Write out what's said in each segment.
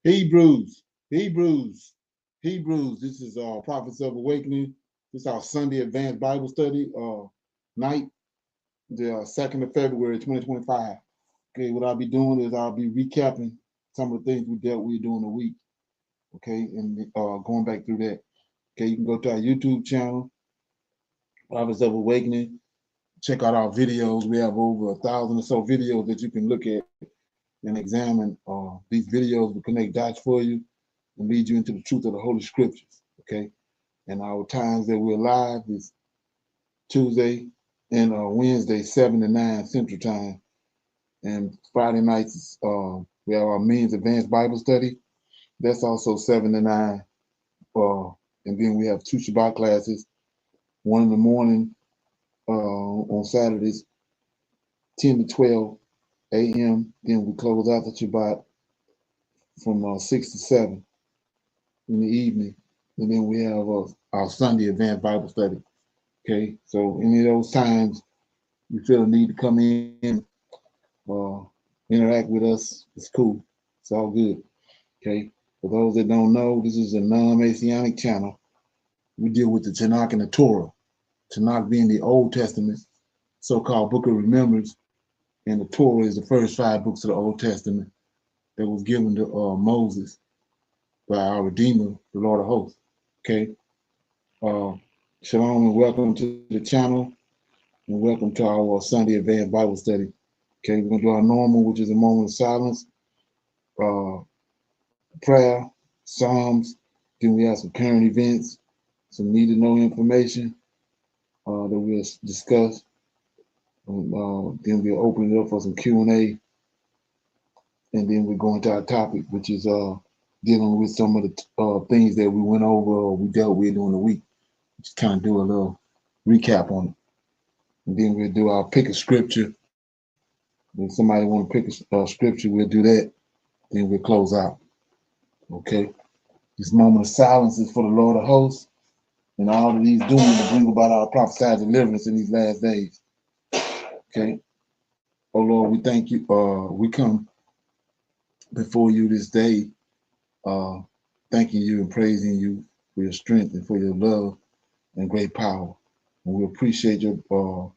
Hebrews, Hebrews, Hebrews. This is Prophets of Awakening. This is our Sunday Advanced Bible Study night, the 2nd of February, 2025. Okay, what I'll be doing is I'll be recapping some of the things we dealt with during the week. Okay, and going back through that. Okay, you can go to our YouTube channel, Prophets of Awakening. Check out our videos. We have over 1,000 or so videos that you can look at and examine. These videos will connect dots for you and lead you into the truth of the Holy Scriptures. Okay, and our times that we're live is Tuesday and Wednesday, 7 to 9 Central Time, and Friday nights we have our Men's Advanced Bible Study. That's also 7 to 9, and then we have 2 Shabbat classes, one in the morning on Saturdays, 10 to 12 a.m. Then we close out the Shabbat from 6 to 7 in the evening. And then we have our Sunday Advanced Bible Study. Okay, so any of those times you feel a need to come in, interact with us, it's cool. It's all good. Okay, for those that don't know, this is a non-Messianic channel. We deal with the Tanakh and the Torah. Tanakh being the Old Testament, so-called Book of Remembrance, and the Torah is the first 5 books of the Old Testament that was given to Moses by our Redeemer, the Lord of Hosts. Okay, shalom and welcome to the channel, and welcome to our Sunday Advanced Bible Study. Okay, we're gonna do our normal, which is a moment of silence, prayer, Psalms. Then we have some current events, some need to know information that we'll discuss. Then we'll open it up for some Q&A, and then we're going to our topic, which is dealing with some of the things that we went over or we dealt with during the week. Just kind of do a little recap on it. And then we'll do our pick a scripture. If somebody want to pick a scripture, we'll do that. Then we'll close out. Okay. This moment of silence is for the Lord of Hosts and all that He's doing to bring about our prophesied deliverance in these last days. Okay. Oh Lord, we thank you. We come before you this day, thanking you and praising you for your strength and for your love and great power. And we appreciate your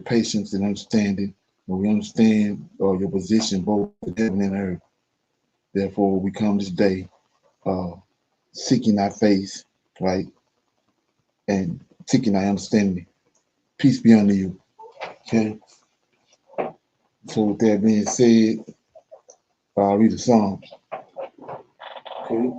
patience and understanding. And we understand your position both in heaven and earth. Therefore, we come this day seeking our face, right? And seeking our understanding. Peace be unto you. Okay. So with that being said, I'll read the Psalms. Okay.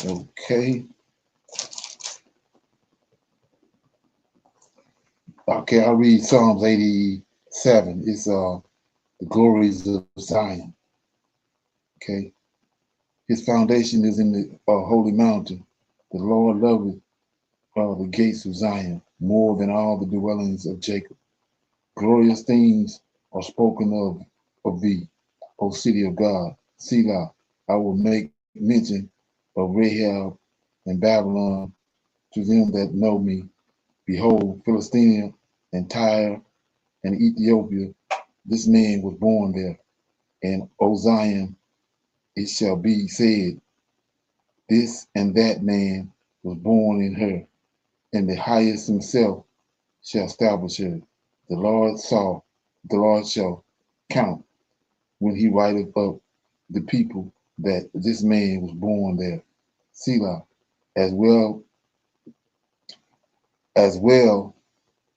Okay. Okay, I'll read Psalms 87. It's the glories of Zion. Okay. His foundation is in the holy mountain. The Lord loveth the gates of Zion more than all the dwellings of Jacob. Glorious things are spoken of thee, O city of God. Selah, I will make mention of Rahab and Babylon to them that know me. Behold, Philistia and Tyre and Ethiopia, this man was born there. And O Zion, it shall be said, this and that man was born in her, and the highest himself shall establish her. The Lord shall count when he writeth up the people that this man was born there. Selah, as well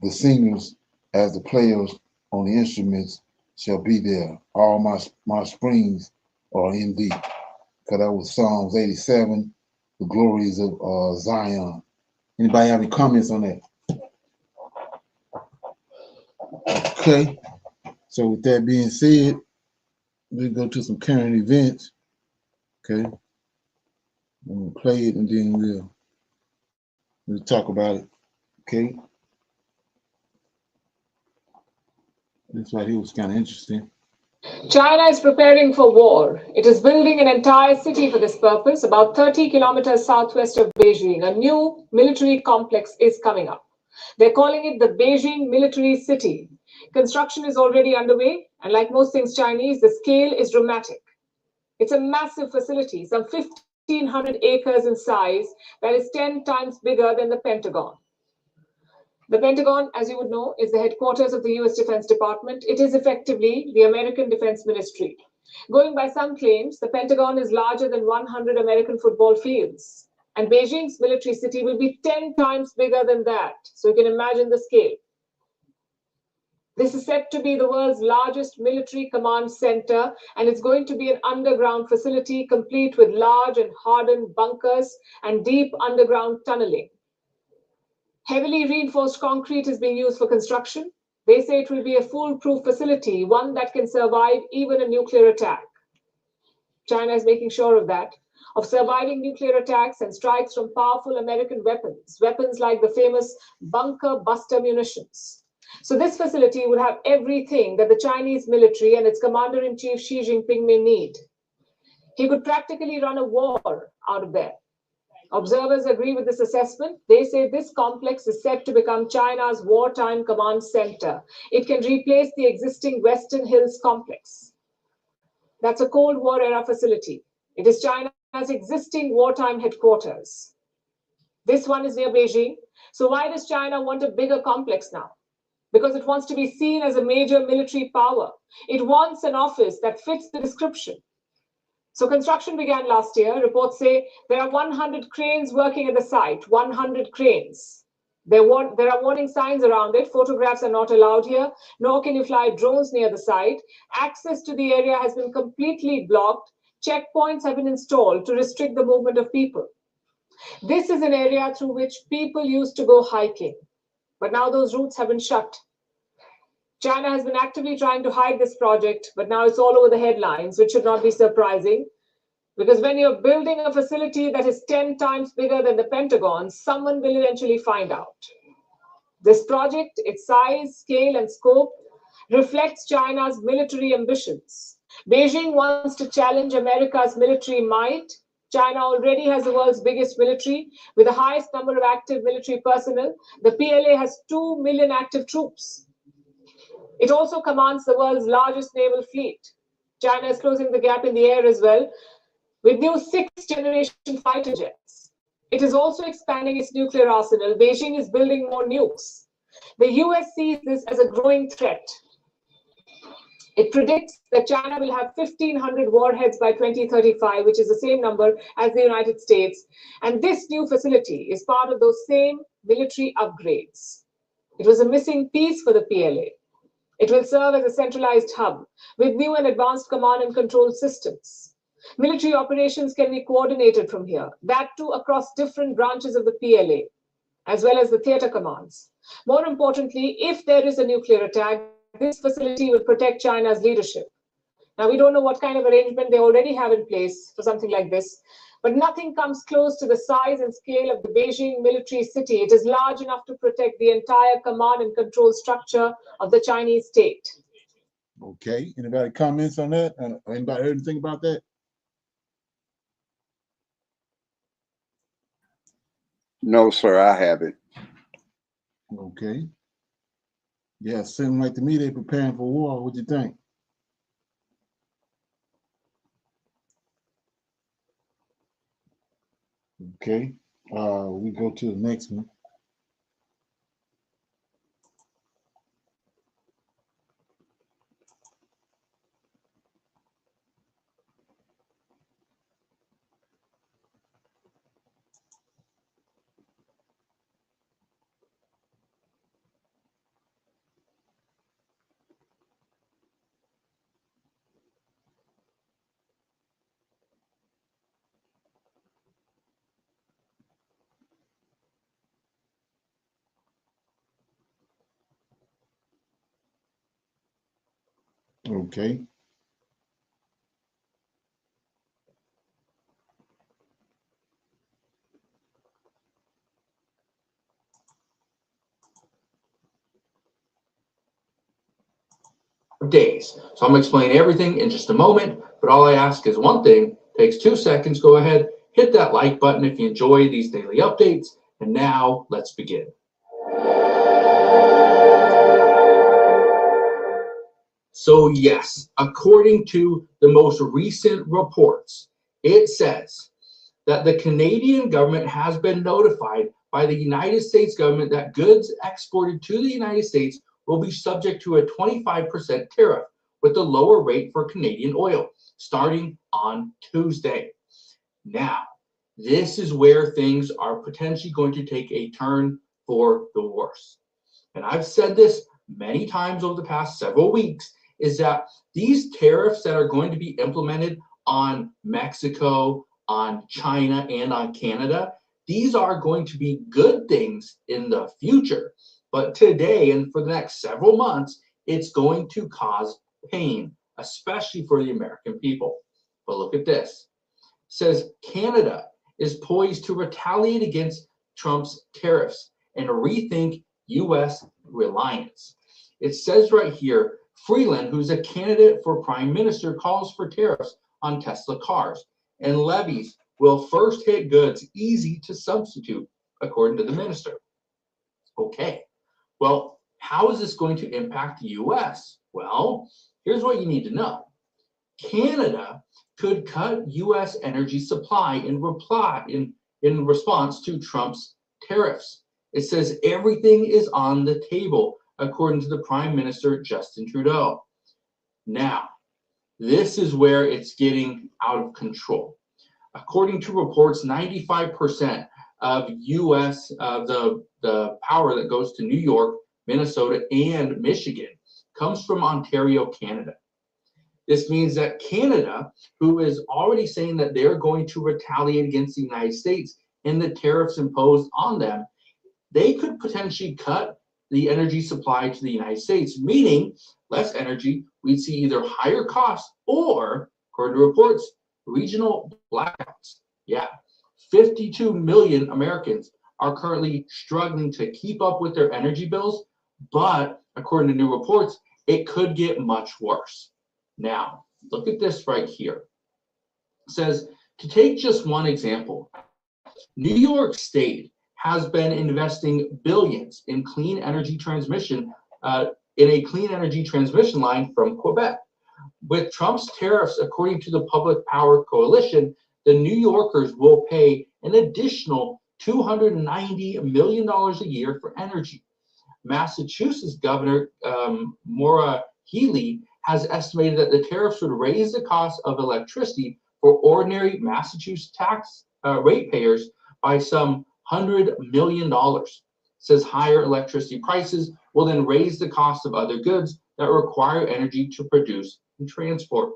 the singers as the players on the instruments shall be there. All my springs are in thee. Because that was Psalms 87, the glories of Zion. Anybody have any comments on that? Okay. So with that being said, we'll go to some current events. Okay. We'll play it and then we'll talk about it. Okay. This right here was kind of interesting. China is preparing for war. It is building an entire city for this purpose, about 30 kilometers southwest of Beijing. A new military complex is coming up. They're calling it the Beijing Military City. Construction is already underway, and like most things Chinese, the scale is dramatic. It's a massive facility, some 1,500 acres in size, that is 10 times bigger than the Pentagon. The Pentagon, as you would know, is the headquarters of the US Defense Department. It is effectively the American Defense Ministry. Going by some claims, the Pentagon is larger than 100 American football fields. And Beijing's military city will be 10 times bigger than that. So you can imagine the scale. This is said to be the world's largest military command center, and it's going to be an underground facility complete with large and hardened bunkers and deep underground tunneling. Heavily reinforced concrete is being used for construction. They say it will be a foolproof facility, one that can survive even a nuclear attack. China is making sure of that, of surviving nuclear attacks and strikes from powerful American weapons like the famous bunker buster munitions. So this facility would have everything that the Chinese military and its commander-in-chief Xi Jinping may need. He could practically run a war out of there. Observers agree with this assessment. They say this complex is set to become China's wartime command center. It can replace the existing Western Hills complex. That's a Cold War era facility. It is China's existing wartime headquarters. This one is near Beijing. So why does China want a bigger complex now? Because it wants to be seen as a major military power. It wants an office that fits the description. So construction began last year. Reports say there are 100 cranes working at the site, 100 cranes. There are warning signs around it. Photographs are not allowed here, nor can you fly drones near the site. Access to the area has been completely blocked. Checkpoints have been installed to restrict the movement of people. This is an area through which people used to go hiking. But now those routes have been shut. China has been actively trying to hide this project, but now it's all over the headlines, which should not be surprising. Because when you're building a facility that is 10 times bigger than the Pentagon, someone will eventually find out. This project, its size, scale, and scope, reflects China's military ambitions. Beijing wants to challenge America's military might. China already has the world's biggest military, with the highest number of active military personnel. The PLA has 2 million active troops. It also commands the world's largest naval fleet. China is closing the gap in the air as well, with new 6th-generation fighter jets. It is also expanding its nuclear arsenal. Beijing is building more nukes. The US sees this as a growing threat. It predicts that China will have 1,500 warheads by 2035, which is the same number as the United States. And this new facility is part of those same military upgrades. It was a missing piece for the PLA. It will serve as a centralized hub with new and advanced command and control systems. Military operations can be coordinated from here, that too across different branches of the PLA, as well as the theater commands. More importantly, if there is a nuclear attack, this facility will protect China's leadership. Now, we don't know what kind of arrangement they already have in place for something like this, but nothing comes close to the size and scale of the Beijing military city. It is large enough to protect the entire command and control structure of the Chinese state. Okay, anybody comments on that? Anybody heard anything about that? No, sir, I haven't. Okay. Yeah, seems like to me they're preparing for war. What do you think? Okay. We go to the next one. Okay. Days. So I'm going to explain everything in just a moment, but all I ask is one thing, takes 2 seconds. Go ahead, hit that like button if you enjoy these daily updates, and now let's begin. So yes, according to the most recent reports, it says that the Canadian government has been notified by the United States government that goods exported to the United States will be subject to a 25% tariff with a lower rate for Canadian oil starting on Tuesday. Now, this is where things are potentially going to take a turn for the worse. And I've said this many times over the past several weeks, is that these tariffs that are going to be implemented on Mexico, on China, and on Canada, these are going to be good things in the future. But today and for the next several months, it's going to cause pain, especially for the American people. But look at this. It says Canada is poised to retaliate against Trump's tariffs and rethink U.S. reliance. It says right here, Freeland, who's a candidate for prime minister, calls for tariffs on Tesla cars, and levies will first hit goods easy to substitute, according to the minister. Okay, well, how is this going to impact the U.S.? Well, here's what you need to know. Canada could cut U.S. energy supply in response to Trump's tariffs. It says everything is on the table, according to the Prime Minister, Justin Trudeau. Now, this is where it's getting out of control. According to reports, 95% of U.S. The power that goes to New York, Minnesota, and Michigan comes from Ontario, Canada. This means that Canada, who is already saying that they're going to retaliate against the United States and the tariffs imposed on them, they could potentially cut the energy supply to the United States, meaning less energy. We'd see either higher costs or, according to reports, regional blackouts. Yeah, 52 million Americans are currently struggling to keep up with their energy bills, but according to new reports, it could get much worse. Now, look at this right here. It says, to take just one example, New York State has been investing billions in clean energy transmission, in a clean energy transmission line from Quebec. With Trump's tariffs, according to the Public Power Coalition, the New Yorkers will pay an additional $290 million a year for energy. Massachusetts Governor Maura Healey has estimated that the tariffs would raise the cost of electricity for ordinary Massachusetts tax ratepayers by some $100 million. It says higher electricity prices will then raise the cost of other goods that require energy to produce and transport.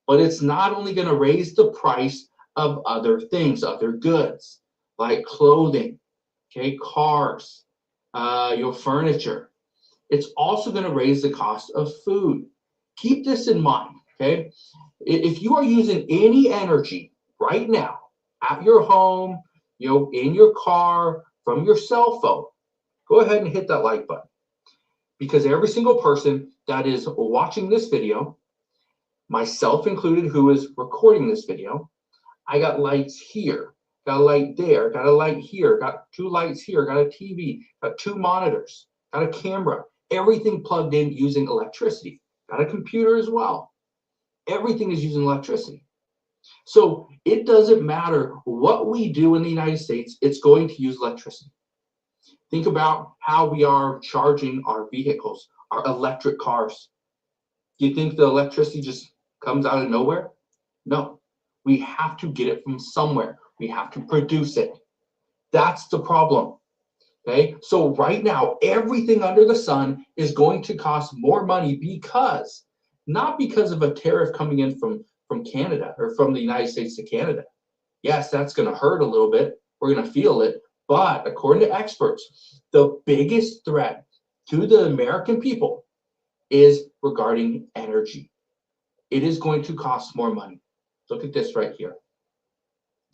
But it's not only going to raise the price of other things, other goods, like clothing, okay, cars, your furniture. It's also going to raise the cost of food. Keep this in mind, okay? If you are using any energy right now at your home, in your car, from your cell phone, go ahead and hit that like button. Because every single person that is watching this video, myself included, who is recording this video, I got lights here, got a light there, got a light here, got two lights here, got a TV, got two monitors, got a camera, everything plugged in using electricity, got a computer as well. Everything is using electricity. So it doesn't matter what we do in the United States, it's going to use electricity. Think about how we are charging our vehicles, our electric cars. Do you think the electricity just comes out of nowhere? No, we have to get it from somewhere. We have to produce it. That's the problem. Okay, so right now, everything under the sun is going to cost more money because, not because of a tariff coming in from Canada or from the United States to Canada. Yes, that's going to hurt a little bit. We're going to feel it. But according to experts, the biggest threat to the American people is regarding energy. It is going to cost more money. Look at this right here.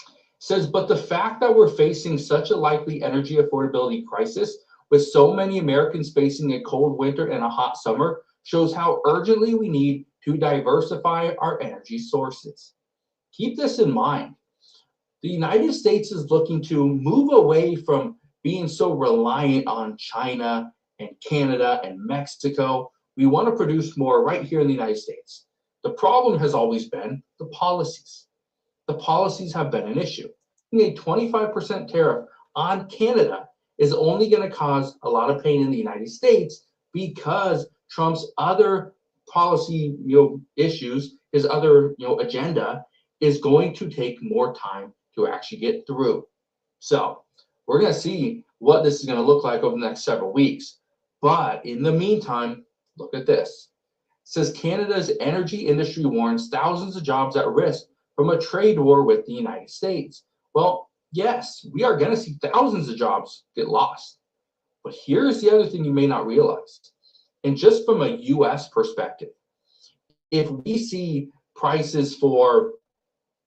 It says, but the fact that we're facing such a likely energy affordability crisis with so many Americans facing a cold winter and a hot summer shows how urgently we need to diversify our energy sources. Keep this in mind. The United States is looking to move away from being so reliant on China and Canada and Mexico. We want to produce more right here in the United States. The problem has always been the policies. The policies have been an issue. A 25% tariff on Canada is only going to cause a lot of pain in the United States because Trump's other policy, issues, his other, agenda is going to take more time to actually get through. So we're going to see what this is going to look like over the next several weeks. But in the meantime, look at this. It says Canada's energy industry warns thousands of jobs at risk from a trade war with the United States. Well, yes, we are going to see thousands of jobs get lost. But here's the other thing you may not realize. And just from a U.S. perspective, if we see prices for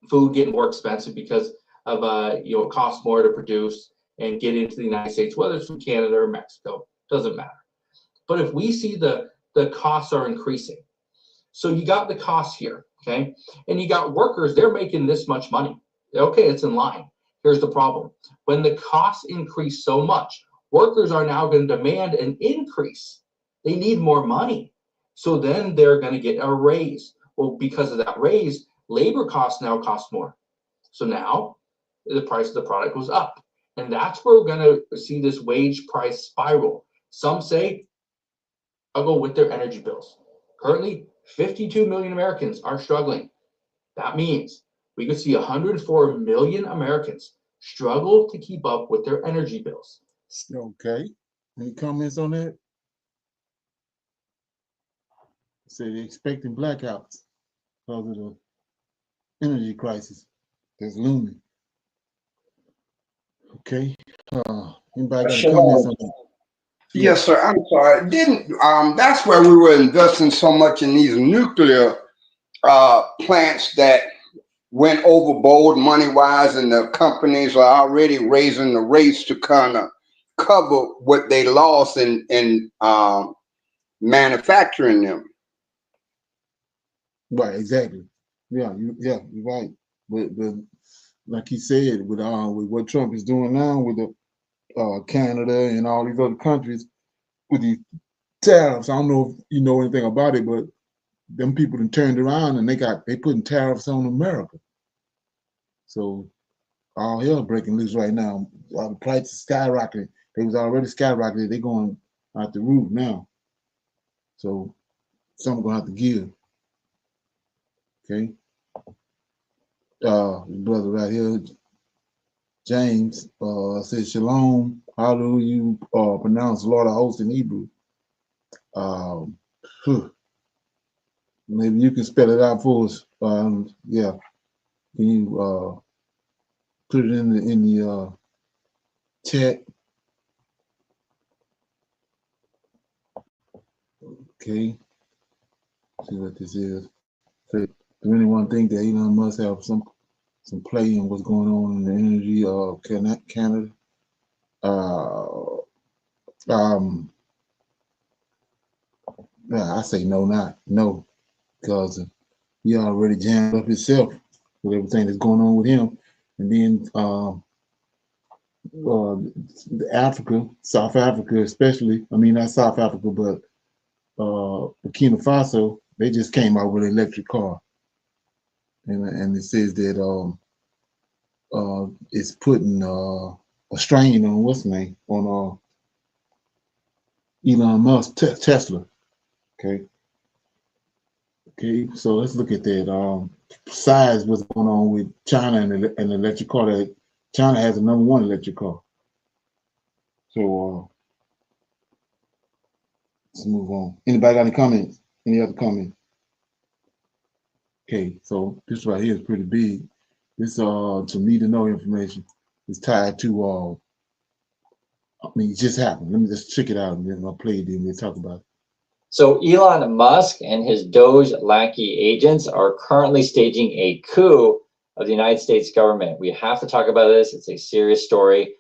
food getting more expensive because of it costs more to produce and get into the United States, whether it's from Canada or Mexico, doesn't matter. But if we see the costs are increasing, so you got the costs here, okay, and you got workers, they're making this much money. Okay, it's in line. Here's the problem. When the costs increase so much, workers are now going to demand an increase. They need more money. So then they're going to get a raise. Well, because of that raise, labor costs now cost more. So now the price of the product goes up. And that's where we're going to see this wage price spiral. Some say struggle with their energy bills. Currently, 52 million Americans are struggling. That means we could see 104 million Americans struggle to keep up with their energy bills. Okay. Any comments on that? Say they're expecting blackouts because of the energy crisis that's looming. Okay. Anybody got any comments on that? Yes, sir. I'm sorry. Didn't that's where we were investing so much in these nuclear plants that went overboard money wise, and the companies are already raising the rates to kind of cover what they lost in manufacturing them. Right, exactly. Yeah, you're right. But like he said, with what Trump is doing now with the Canada and all these other countries with these tariffs, I don't know if you know anything about it, but them people done turned around and they putting tariffs on America. So all hell breaking loose right now. All the prices skyrocketing. They was already skyrocketing. They going out the roof now. So something gonna have to give. Okay. Brother right here, James, says Shalom. How do you pronounce Lord of Hosts in Hebrew? Maybe you can spell it out for us. Yeah. Can you put it in the chat? Okay. See what this is. So, do anyone think that Elon Musk have some play in what's going on in the energy of Canada? I say no, because he already jammed up himself with everything that's going on with him, and then Africa, South Africa especially. I mean, not South Africa, but Burkina Faso. They just came out with an electric car, and it says that it's putting a strain on what's the name on Elon Musk Tesla. Okay, so let's look at that. Besides what's going on with China and the electric car, that China has the #1 electric car. So let's move on. Anybody got any comments? Any other comments? Okay, so this right here is pretty big. This to need to know information is tied to it just happened. Let me just check it out and then I'll play it and we'll talk about it. So Elon Musk and his Doge lackey agents are currently staging a coup of the United States government. We have to talk about this. It's a serious story.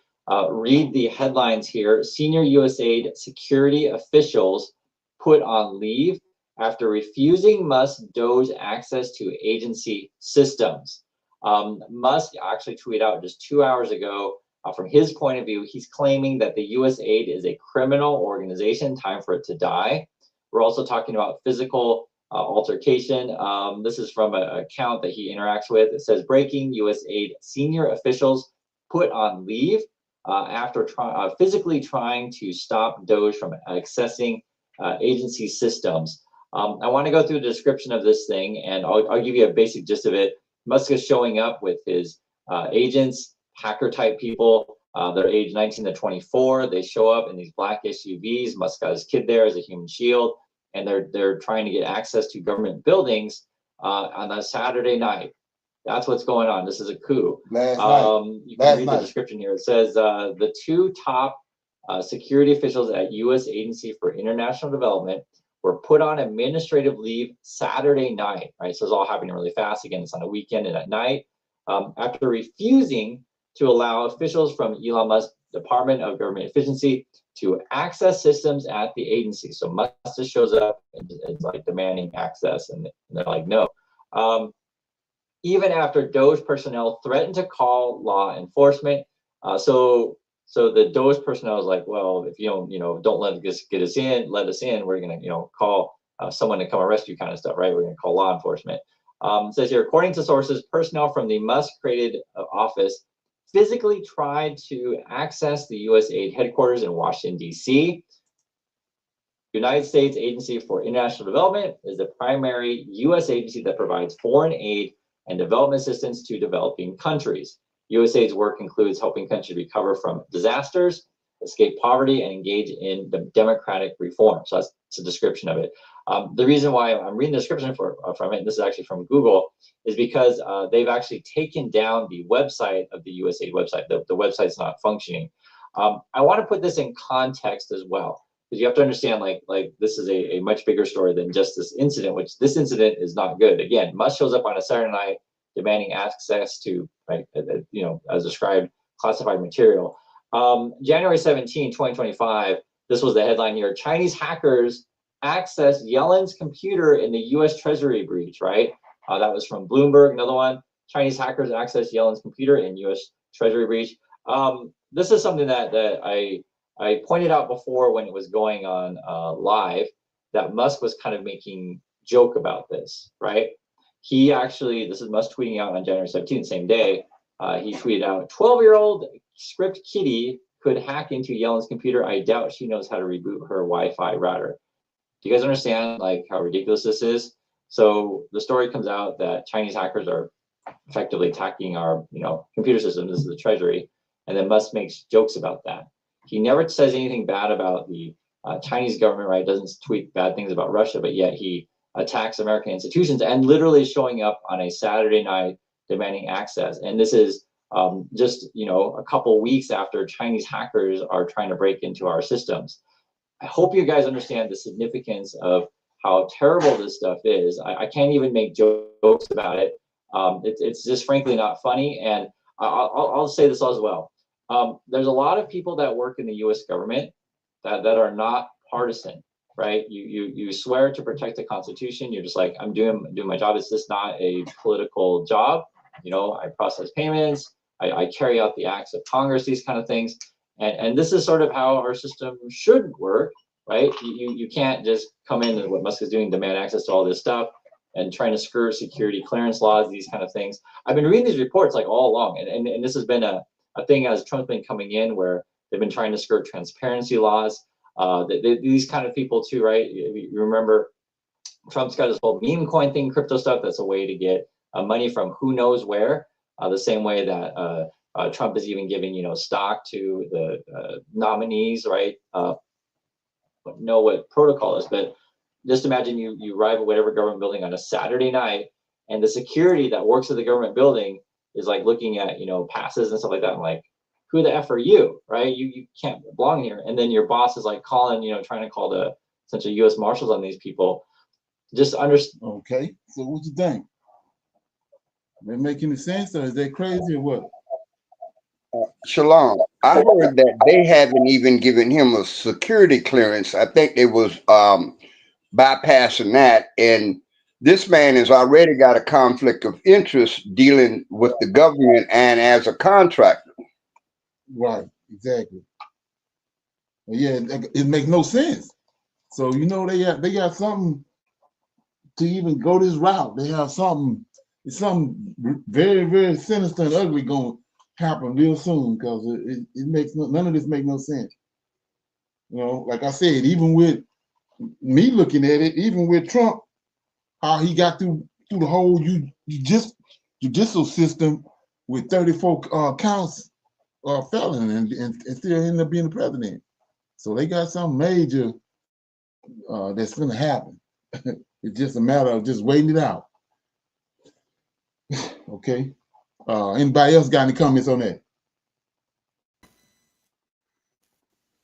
Read the headlines here. Senior USAID security officials put on leave after refusing Musk Doge access to agency systems. Musk actually tweeted out just 2 hours ago, from his point of view, he's claiming that the USAID is a criminal organization, time for it to die. We're also talking about physical altercation. This is from an account that he interacts with. It says, breaking U.S. aid senior officials put on leave after physically trying to stop Doge from accessing agency systems. I want to go through the description of this thing, and I'll give you a basic gist of it. Musk is showing up with his agents, hacker type people. They're age 19 to 24. They show up in these black SUVs. Musk got his kid there as a human shield, and they're trying to get access to government buildings on a Saturday night. That's what's going on. This is a coup. Last night. You can read the description here. It says the two top security officials at U.S. Agency for International Development were put on administrative leave Saturday night, right? So it's all happening really fast. Again, it's on a weekend and at night. After refusing to allow officials from Elon Musk's Department of Government Efficiency to access systems at the agency. So Musk just shows up and is like demanding access, and they're like, no. Even after Doge personnel threatened to call law enforcement. So the Doge personnel is like, well, if you don't let us in, we're gonna, call someone to come arrest you, kind of stuff, right? We're gonna call law enforcement. It says here, according to sources, personnel from the Musk-created office physically tried to access the USAID headquarters in Washington, D.C. United States Agency for International Development is the primary U.S. agency that provides foreign aid and development assistance to developing countries. USAID's work includes helping countries recover from disasters, escape poverty, and engage in democratic reform. So that's a description of it. The reason why I'm reading the description from it, and this is actually from Google, is because they've actually taken down the website of the USAID website. The website's not functioning. I want to put this in context as well, because you have to understand, like this is a much bigger story than just this incident, which this incident is not good. Again, Musk shows up on a Saturday night demanding access to, as described, classified material. January 17, 2025, this was the headline here. Chinese hackers access Yellen's computer in the U.S. Treasury breach, right? That was from Bloomberg, another one. Chinese hackers access Yellen's computer in U.S. Treasury breach. This is something that I pointed out before when it was going on live, that Musk was kind of making joke about this, right? He actually, this is Musk tweeting out on January 17th, same day, he tweeted out, 12-year-old script kitty could hack into Yellen's computer. I doubt she knows how to reboot her Wi-Fi router. Do you guys understand how ridiculous this is? So the story comes out that Chinese hackers are effectively attacking our computer systems. This is the Treasury. And then Musk makes jokes about that. He never says anything bad about the Chinese government, right? Doesn't tweet bad things about Russia, but yet he attacks American institutions and literally showing up on a Saturday night demanding access. And this is just a couple weeks after Chinese hackers are trying to break into our systems. I hope you guys understand the significance of how terrible this stuff is. I can't even make jokes about it. It's just frankly not funny. And I'll say this as well. There's a lot of people that work in the U.S. government that are not partisan, right? You swear to protect the Constitution. You're just like, I'm doing my job. It's just not a political job. I process payments. I carry out the acts of Congress, these kind of things. And this is sort of how our system should work, right? You can't just come in and what Musk is doing, demand access to all this stuff and trying to skirt security clearance laws, these kind of things. I've been reading these reports all along, and this has been a thing as Trump's been coming in where they've been trying to skirt transparency laws. These kind of people too, right? You remember Trump's got this whole meme coin thing, crypto stuff. That's a way to get money from who knows where. The same way that Trump is even giving, stock to the nominees, right? Know what protocol is, but just imagine you arrive at whatever government building on a Saturday night, and the security that works at the government building is like looking at passes and stuff like that. I'm like, who the F are you, right? You can't belong here. And then your boss is like calling, trying to call the essentially U.S. Marshals on these people. Just understand. Okay, so what you think? They making sense, or is that crazy or what? Shalom. I heard that they haven't even given him a security clearance. I think they was bypassing that. And this man has already got a conflict of interest dealing with the government and as a contractor. Right, exactly. Well, yeah, it makes no sense. So you know they got something to even go this route. They have something. It's something very, very sinister and ugly going to happen real soon because it makes none of this make no sense. You know, like I said, even with me looking at it, even with Trump, how he got through the whole judicial system with 34 counts felon and still ended up being the president. So they got something major that's going to happen. It's just a matter of just waiting it out. Okay. Anybody else got any comments on that?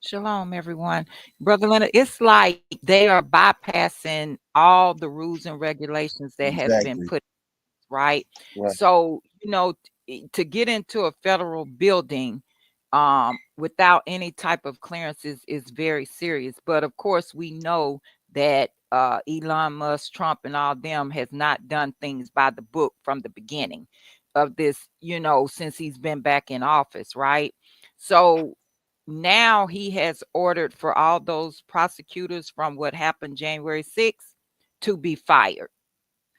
Shalom, everyone. Brother Leonard, it's like they are bypassing all the rules and regulations that has been Exactly. put, right? Right. So, to get into a federal building without any type of clearances is very serious. But of course, we know that Elon Musk, Trump, and all them has not done things by the book from the beginning of this, since he's been back in office, right? So now he has ordered for all those prosecutors from what happened January 6th to be fired.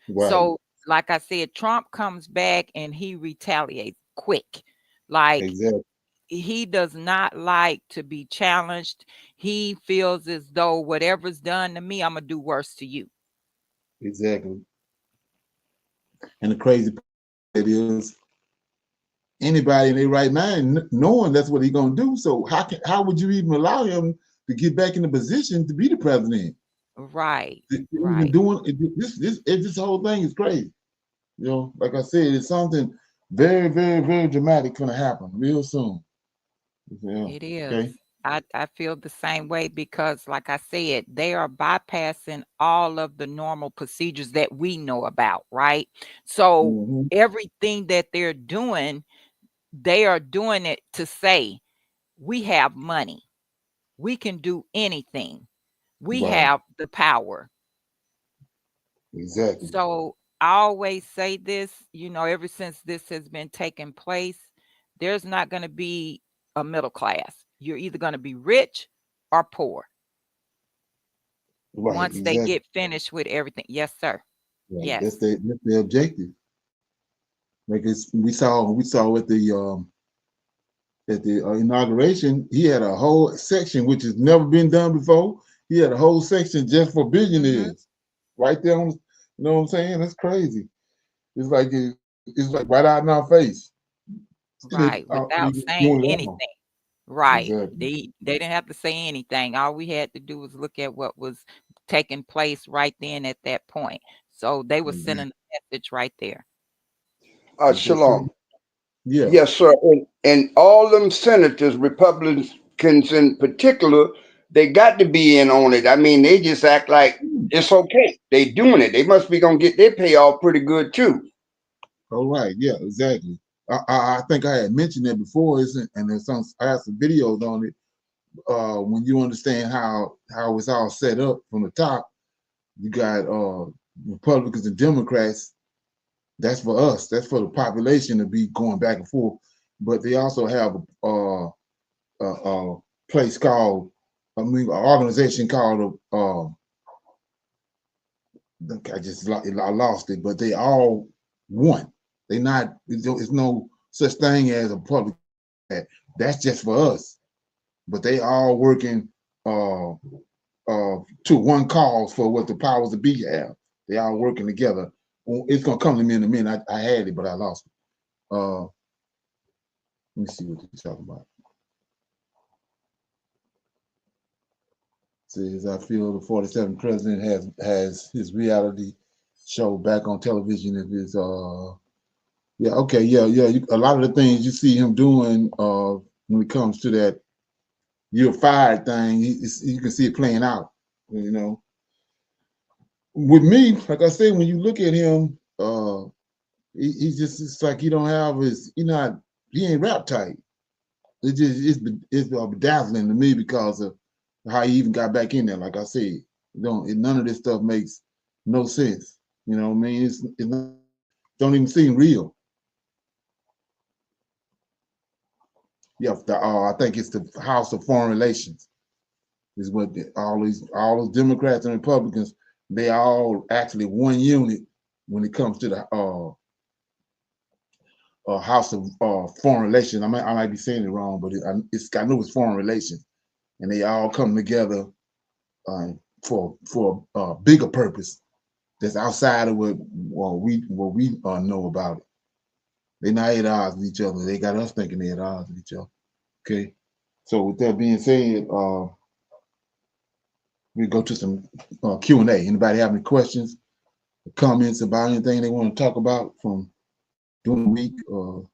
Right. So, like I said, Trump comes back and he retaliates quick. Like, Exactly. he does not like to be challenged. He feels as though whatever's done to me, I'm going to do worse to you. Exactly. And the crazy part is anybody in their right mind knowing that's what he's going to do. So how would you even allow him to get back in the position to be the president? Right. Even Right. doing this whole thing is crazy. You know, like I said, it's something very, very, very dramatic going to happen real soon. Yeah. It is. Okay. I feel the same way because, like I said, they are bypassing all of the normal procedures that we know about, right? So Mhm. everything that they're doing, they are doing it to say, we have money. We can do anything. We Right. have the power. Exactly. So I always say this, ever since this has been taking place, there's not going to be a middle class. You're either going to be rich or poor Right. once they Exactly. get finished with everything. Yes, sir. Right. Yes. That's the objective. Like we saw at the inauguration, he had a whole section which has never been done before. He had a whole section just for billionaires, right there on. You know what I'm saying? That's crazy. It's like right out in our face. Right. Without saying Doing it anything. all. Right. Exactly. They didn't have to say anything. All we had to do was look at what was taking place right then at that point. So they were Exactly. sending a message right there. That's Shalom. yeah. Yes, sir. And all them senators, Republicans in particular, they got to be in on it. I mean, they just act like it's okay. They doing it. They must be gonna get their payoff pretty good too. All right. Yeah. Exactly. I think I had mentioned that before, and there's I have some videos on it. When you understand how it's all set up from the top, you got Republicans and Democrats. That's for us. That's for the population to be going back and forth. But they also have a place called, an organization called. I lost it, but they all one. They not. It's no such thing as a public. That's just for us. But they all working to one cause for what the powers that be have. They all working together. It's gonna come to me in a minute. I had it, but I lost it. Let me see what you're talking about. It says I feel the 47th president has his reality show back on television. If it's yeah, okay, yeah. A lot of the things you see him doing when it comes to that you're fired thing, you can see it playing out. You know, with me, like I said, when you look at him, he's just it's like he don't have he ain't rap tight. It's bedazzling to me because of how he even got back in there. Like I said, none of this stuff makes no sense. You know what I mean? It don't even seem real. Yeah, I think it's the House of Foreign Relations. is what all those Democrats and Republicans, they all actually one unit when it comes to the House of Foreign Relations. I might be saying it wrong, but I know it's Foreign Relations, and they all come together for a bigger purpose that's outside of what we know about it. They're not at odds with each other. They got us thinking they're at odds with each other. Okay. So with that being said, we go to some Q&A. Anybody have any questions, comments about anything they want to talk about from during the week or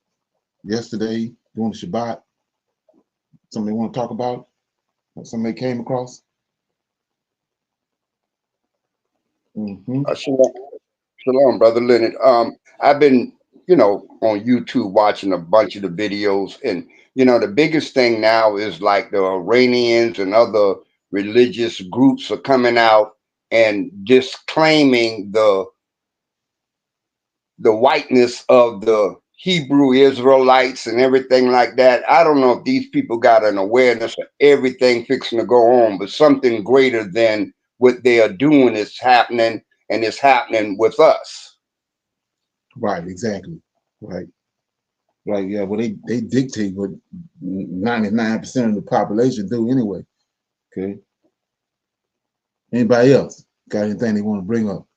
yesterday, during the Shabbat? Something they want to talk about? Or something they came across? Shalom, Brother Leonard. I've been, on YouTube watching a bunch of the videos, and the biggest thing now is like the Iranians and other religious groups are coming out and disclaiming the whiteness of the Hebrew Israelites and everything like that. I don't know if these people got an awareness of everything fixing to go on, but something greater than what they are doing is happening, and it's happening with us. Right, exactly. Right. Yeah, well, they dictate what 99% of the population do anyway. Okay. Anybody else got anything they want to bring up?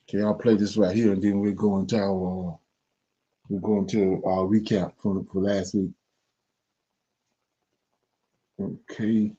Okay, I'll play this right here, and then we'll go into our recap for last week. Okay.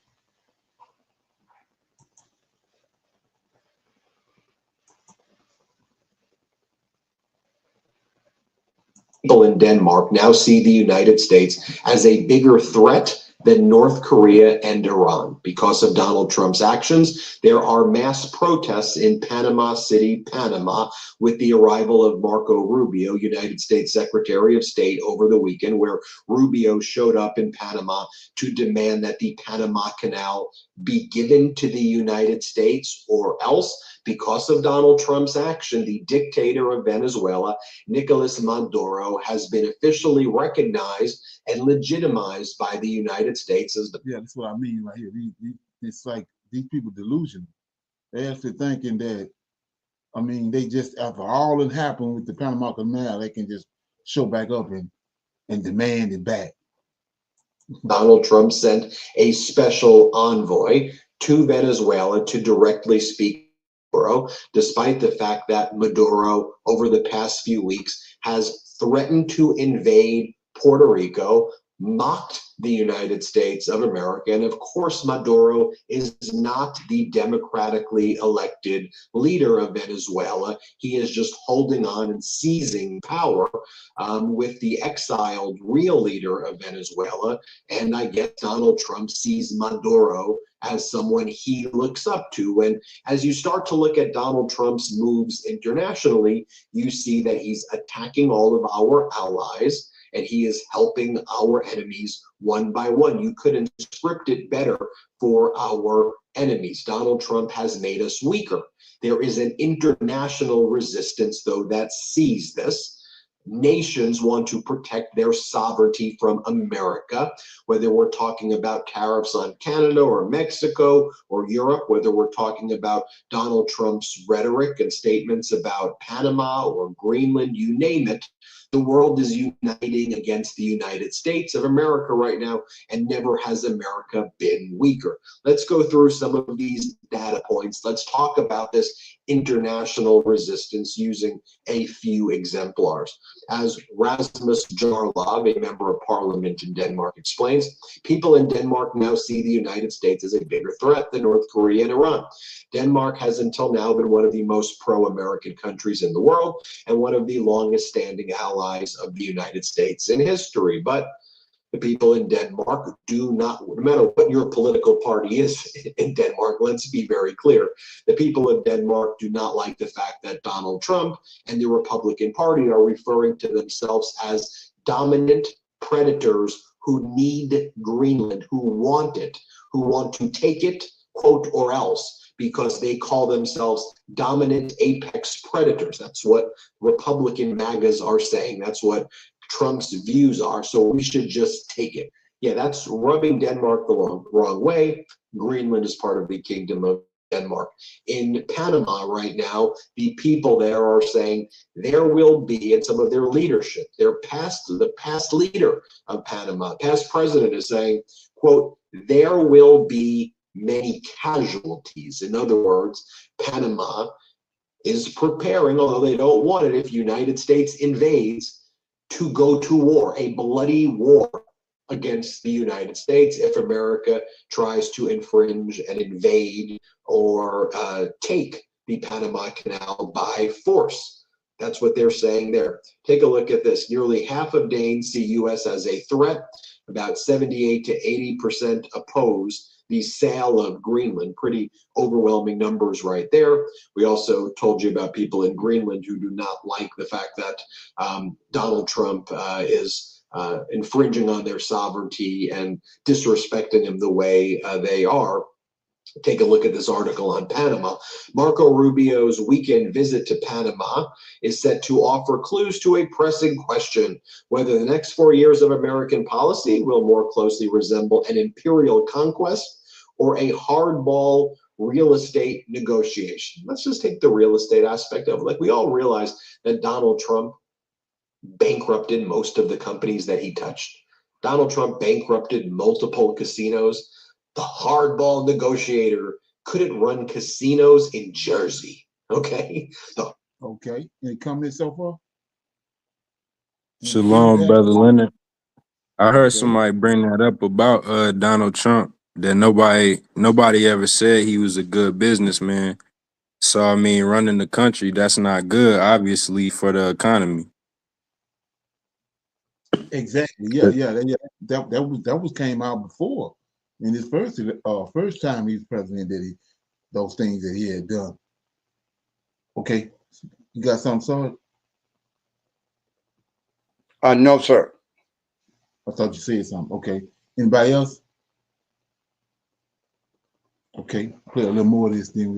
People in Denmark now see the United States as a bigger threat than North Korea and Iran. Because of Donald Trump's actions, there are mass protests in Panama City, Panama, with the arrival of Marco Rubio, United States Secretary of State, over the weekend, where Rubio showed up in Panama to demand that the Panama Canal be given to the United States, or else, because of Donald Trump's action, the dictator of Venezuela, Nicolas Maduro, has been officially recognized and legitimized by the United States as the— Yeah, that's what I mean right here. It's like these people delusional. They're actually thinking that, they just, after all that happened with the Panama Canal, they can just show back up and demand it back. Donald Trump sent a special envoy to Venezuela to directly speak to Maduro, despite the fact that Maduro, over the past few weeks, has threatened to invade Puerto Rico, mocked the United States of America, and of course Maduro is not the democratically elected leader of Venezuela. He is just holding on and seizing power with the exiled real leader of Venezuela, and I guess Donald Trump sees Maduro as someone he looks up to. And as you start to look at Donald Trump's moves internationally, you see that he's attacking all of our allies, and he is helping our enemies one by one. You couldn't script it better for our enemies. Donald Trump has made us weaker. There is an international resistance, though, that sees this. Nations want to protect their sovereignty from America, whether we're talking about tariffs on Canada or Mexico or Europe, whether we're talking about Donald Trump's rhetoric and statements about Panama or Greenland, you name it. The world is uniting against the United States of America right now, and never has America been weaker. Let's go through some of these data points. Let's talk about this international resistance using a few exemplars. As Rasmus Jarlov, a member of parliament in Denmark, explains, people in Denmark now see the United States as a bigger threat than North Korea and Iran. Denmark has until now been one of the most pro-American countries in the world and one of the longest standing allies of the United States in history. But the people in Denmark do not, no matter what your political party is in Denmark, let's be very clear, the people of Denmark do not like the fact that Donald Trump and the Republican Party are referring to themselves as dominant predators who need Greenland, who want it, who want to take it, quote, or else, because they call themselves dominant apex predators. That's what Republican MAGAs are saying. That's what Trump's views are. So we should just take it. Yeah, that's rubbing Denmark the wrong way. Greenland is part of the Kingdom of Denmark. In Panama right now, the people there are saying there will be, and some of their leadership, the past leader of Panama, past president is saying, quote, there will be many casualties. In other words, Panama is preparing, although they don't want it, if United States invades, to go to war, a bloody war against the United States if America tries to infringe and invade or take the Panama Canal by force. That's what they're saying there. Take a look at this. Nearly half of Danes see U.S. as a threat. About 78 to 80% oppose the sale of Greenland. Pretty overwhelming numbers right there. We also told you about people in Greenland who do not like the fact that Donald Trump is infringing on their sovereignty and disrespecting them the way they are. Take a look at this article on Panama. Marco Rubio's weekend visit to Panama is set to offer clues to a pressing question: whether the next 4 years of American policy will more closely resemble an imperial conquest or a hardball real estate negotiation. Let's just take the real estate aspect of it. Like, we all realize that Donald Trump bankrupted most of the companies that he touched. Donald Trump bankrupted multiple casinos. The hardball negotiator couldn't run casinos in Jersey. Okay. Okay. And coming so far? Shalom, Brother Leonard. I heard Okay. somebody bring that up about Donald Trump, that nobody ever said he was a good businessman. So I mean, running the country, that's not good, obviously, for the economy. Exactly. Yeah. That was came out before. In his first time he was president, that those things that he had done. Okay. You got something, son? No, sir. I thought you said something. Okay. Anybody else? Okay. Play a little more of this, then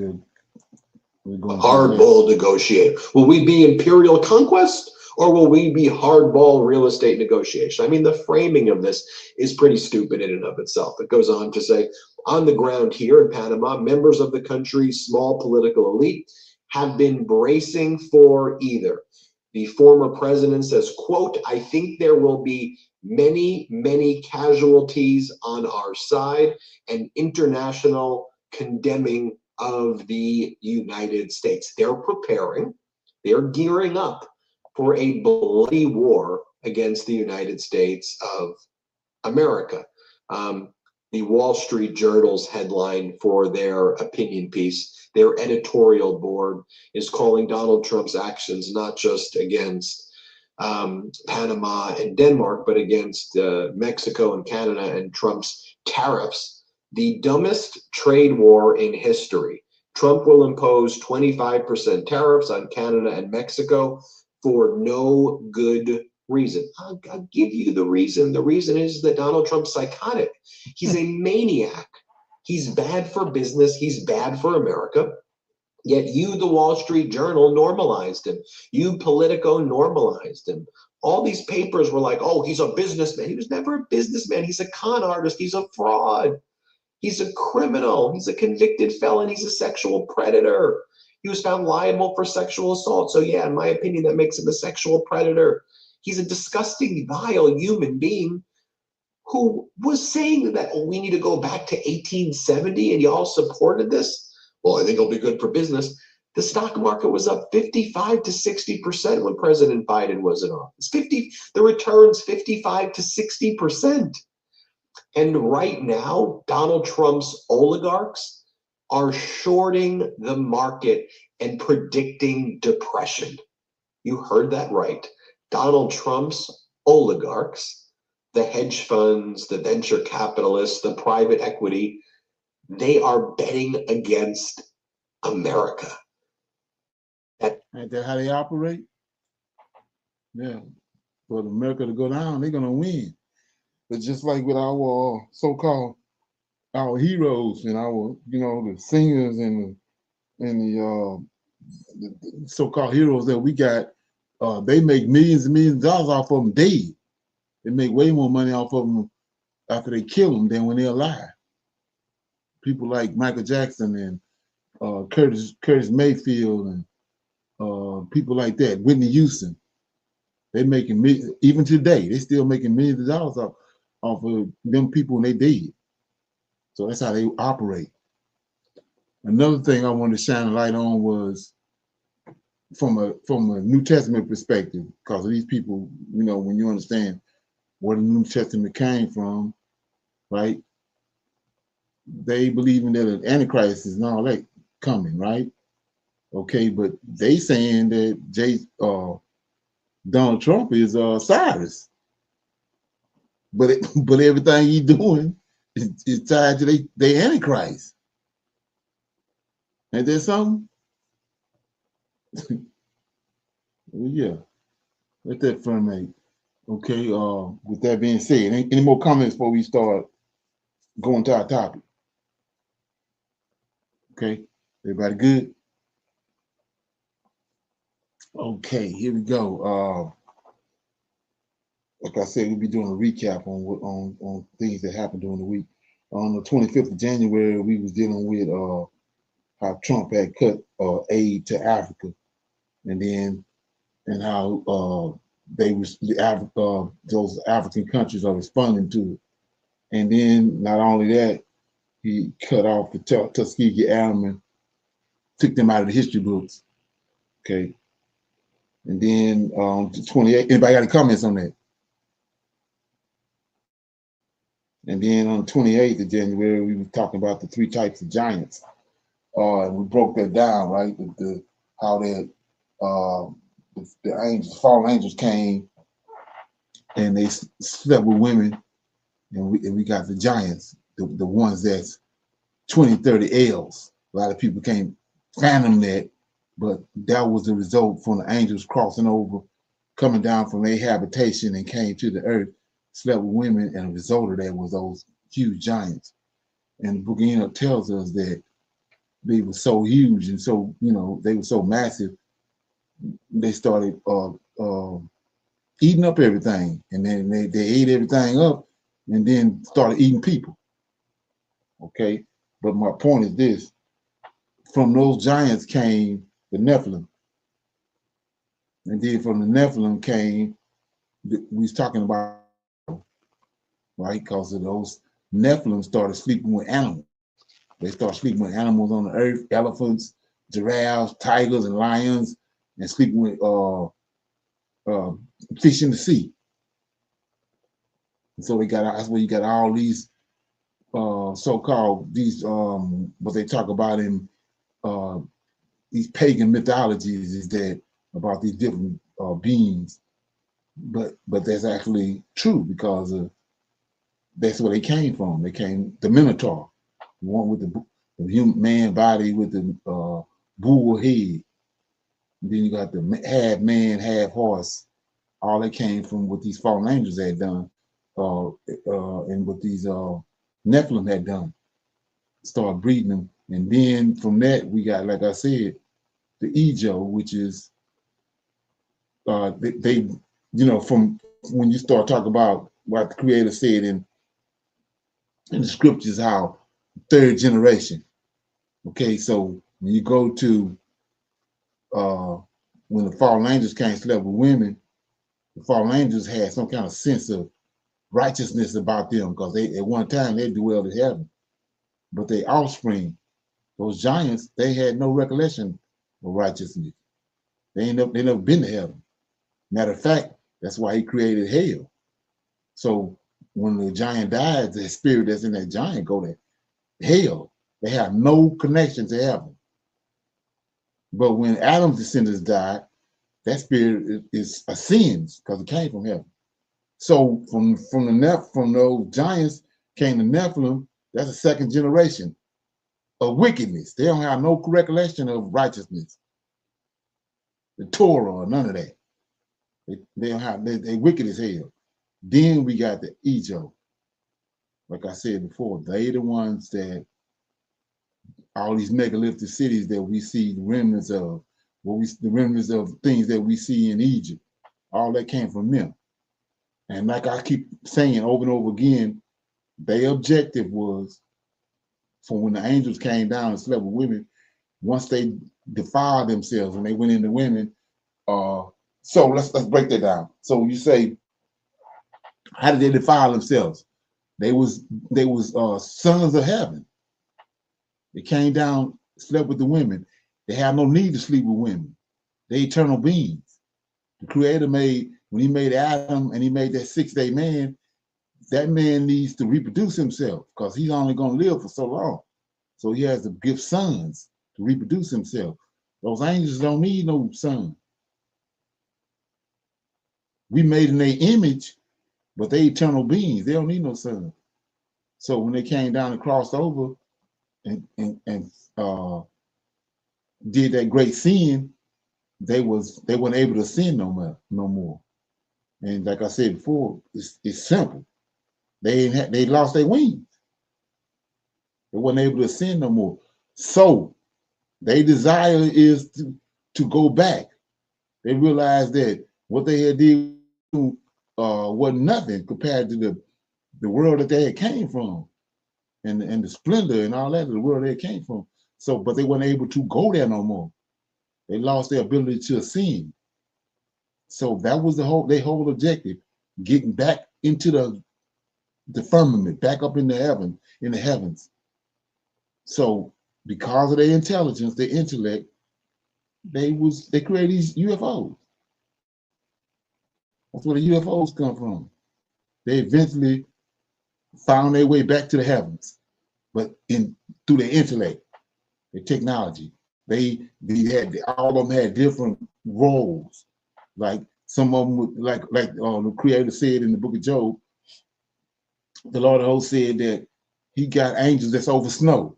we'll go into Hardball negotiator. Will we be imperial conquest, or will we be hardball real estate negotiation? I mean, the framing of this is pretty stupid in and of itself. It goes on to say, on the ground here in Panama, members of the country's small political elite have been bracing for either. The former president says, quote, I think there will be many, many casualties on our side, and international condemning of the United States. They're preparing, they're gearing up for a bloody war against the United States of America. The Wall Street Journal's headline for their opinion piece, their editorial board, is calling Donald Trump's actions not just against Panama and Denmark, but against Mexico and Canada and Trump's tariffs, the dumbest trade war in history. Trump will impose 25% tariffs on Canada and Mexico for no good reason. I'll give you the reason. The reason is that Donald Trump's psychotic. He's a maniac. He's bad for business. He's bad for America. Yet you, the Wall Street Journal, normalized him. You, Politico, normalized him. All these papers were like, oh, he's a businessman. He was never a businessman. He's a con artist. He's a fraud. He's a criminal. He's a convicted felon. He's a sexual predator. He was found liable for sexual assault. So yeah, in my opinion, that makes him a sexual predator. He's a disgusting, vile human being who was saying that, oh, we need to go back to 1870 and y'all supported this. Well, I think it'll be good for business. The stock market was up 55 to 60% when President Biden was in office. The returns 55 to 60%. And right now, Donald Trump's oligarchs are shorting the market and predicting depression. You heard that right. Donald Trump's oligarchs, the hedge funds, the venture capitalists, the private equity, they are betting against America. Ain't that how they operate? Yeah. For America to go down, they're gonna win. But just like with our so-called our heroes and our, the singers and the so-called heroes that we got, they make millions and millions of dollars off of them dead. They make way more money off of them after they kill them than when they're alive. People like Michael Jackson and Curtis Mayfield and people like that, Whitney Houston. They making even today. They still making millions of dollars off of them people when they dead. So that's how they operate. Another thing I wanted to shine a light on was from a New Testament perspective, because of these people, you know, when you understand where the New Testament came from, right? They believing that an Antichrist is not like coming, right? Okay, but they saying that Donald Trump is Cyrus, but everything he's doing is tied to they Antichrist. Ain't there something? Yeah, let that ferment. Okay, with that being said, any more comments before we start going to our topic? Okay, everybody good? Okay, here we go. Like I said, we'll be doing a recap on things that happened during the week. On the 25th of January, we was dealing with how Trump had cut aid to Africa, and how those African countries are responding to it. And then not only that, he cut off the Tuskegee Airmen, took them out of the history books. Okay. And then the 28th, anybody got any comments on that? And then on the 28th of January, we were talking about the 3 types of giants. And we broke that down, right? How that the angels, fallen angels came and they slept with women, and we got the giants, the ones that's 20, 30 L's. A lot of people can't fathom that, but that was the result from the angels crossing over, coming down from their habitation and came to the earth, slept with women, and the result of that was those huge giants. And the book of Enoch tells us that they were so huge and so, you know, they were so massive, they started eating up everything. And then they ate everything up and then started eating people. Okay. But my point is this: from those giants came the Nephilim. And then from the Nephilim came, we was talking about, right? Because of those Nephilim started sleeping with animals. They started sleeping with animals on the earth, elephants, giraffes, tigers, and lions, and sleeping with fish in the sea. And so that's where you got all these so-called what they talk about in these pagan mythologies is that about these different beings, but that's actually true because that's where they came from. They came the Minotaur, the one with the human man body with the bull head. And then you got the half man, half horse. All that came from what these fallen angels had done, and what these Nephilim had done. Start breeding them, and then from that we got, like I said, the Ejo, which is they you know, from when you start talking about what the Creator said in the scriptures, how 3rd generation. Okay, so when you go to when the fallen angels came and slept with women, the fallen angels had some kind of sense of righteousness about them because they at one time they dwelled in heaven, but their offspring, those giants, they had no recollection of righteousness. They never been to heaven. Matter of fact, that's why he created hell. So when the giant dies, the spirit that's in that giant go to hell. They have no connection to heaven. But when Adam's descendants died, that spirit is ascends because it came from heaven. So from those giants came the Nephilim. That's a 2nd generation of wickedness. They don't have no recollection of righteousness, the Torah, or none of that. They don't have. They wicked as hell. Then we got the Ejo. Like I said before, they the ones that all these megalithic cities that we see the remnants of, the remnants of things that we see in Egypt, all that came from them. And like I keep saying over and over again, Their objective was for when the angels came down and slept with women, once they defiled themselves and they went into women. So let's break that down. So you say, how did they defile themselves? They was sons of heaven. They came down, slept with the women. They had no need to sleep with women. They eternal beings. The Creator made, when he made Adam and he made that 6-day man, that man needs to reproduce himself because he's only going to live for so long. So he has to give sons to reproduce himself. Those angels don't need no son. We made in their image, but they eternal beings. They don't need no son. So when they came down and crossed over and did that great sin, they weren't able to sin no more. And like I said before, it's simple. They lost their wings. They weren't able to sin no more. So their desire is to go back. They realized that what they had did was nothing compared to the world that they had came from, and the splendor and all that of the world they came from. So, but they weren't able to go there no more. They lost their ability to sin. So that was their whole objective, getting back into the firmament, back up in the heavens. So because of their intelligence, their intellect, they created these UFOs. That's where the UFOs come from. They eventually found their way back to the heavens, but through their intellect, their technology. They had, all of them had different roles. Like some of them, like the Creator said in the book of Job, the Lord of hosts said that he got angels that's over snow.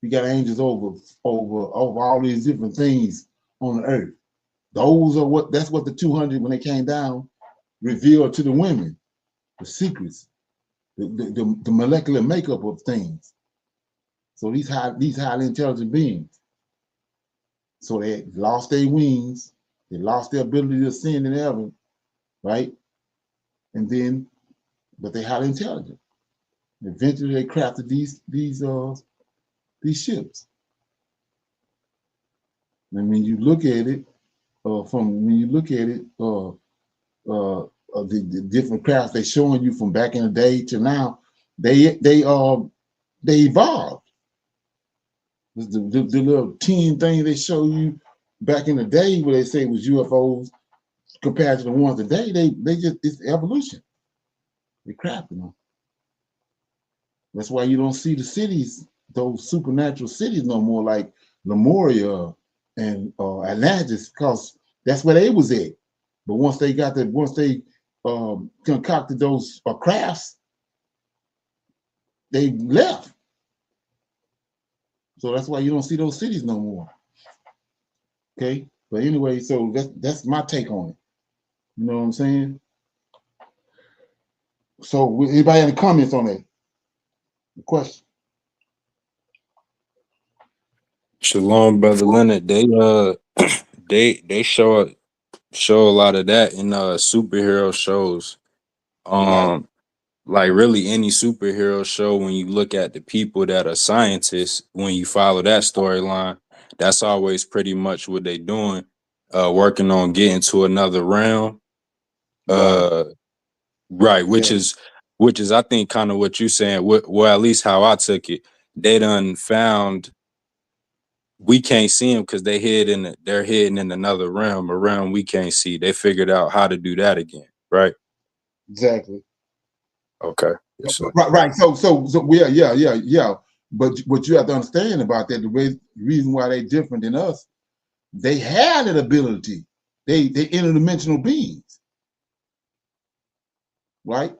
He got angels over all these different things on the earth. That's what the 200, when they came down, revealed to the women, the secrets, the molecular makeup of things. So these highly intelligent beings. So they lost their wings, they lost their ability to ascend in heaven, right? And then, but they highly intelligent. Eventually, they crafted these ships. And when you look at it, the different crafts they're showing you from back in the day to now, they evolved. The little teen thing they show you back in the day where they say it was UFOs compared to the ones today, they just, it's evolution. They crafting them. That's why you don't see the cities, those supernatural cities no more, like Lemuria and Atlantis, because that's where they was at. But once they concocted those crafts, they left. So that's why you don't see those cities no more. Okay, but anyway, so that's my take on it. You know what I'm saying? So anybody have any comments on that? The question? Shalom, brother Leonard. They show a lot of that in superhero shows. Right. Like really any superhero show, when you look at the people that are scientists, when you follow that storyline, that's always pretty much what they doing, working on getting to another realm. Right. Right, Yeah. which is I think kind of what you're saying. Well, at least how I took it, they done found we can't see them because they're hidden in another realm, a realm we can't see. They figured out how to do that again, right? Exactly. Okay, yes, sir. Right. So yeah. But what you have to understand about that, the reason why they're different than us, they had that ability. They interdimensional beings, right?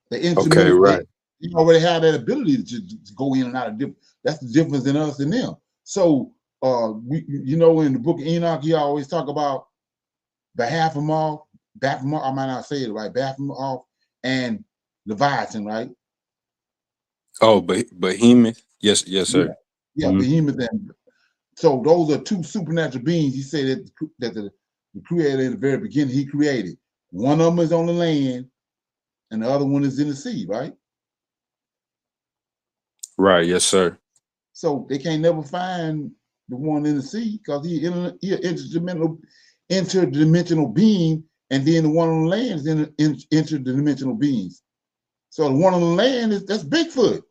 They Okay, interdimensional. right. They already have that ability to go in and out of different. That's the difference in us and them. So in the book of Enoch, he always talk about Baphomet. I might not say it right. Baphomet and Leviathan, right? Oh, behemoth. Yes, Yeah, sir. yeah, Mhm. behemoth. And so those are two supernatural beings. He said that the Creator in the very beginning, he created. One of them is on the land, and the other one is in the sea, right? Right, yes, sir. So they can't never find the one in the sea because he an interdimensional being, and then the one on the land is in interdimensional beings. So the one on the land that's Bigfoot,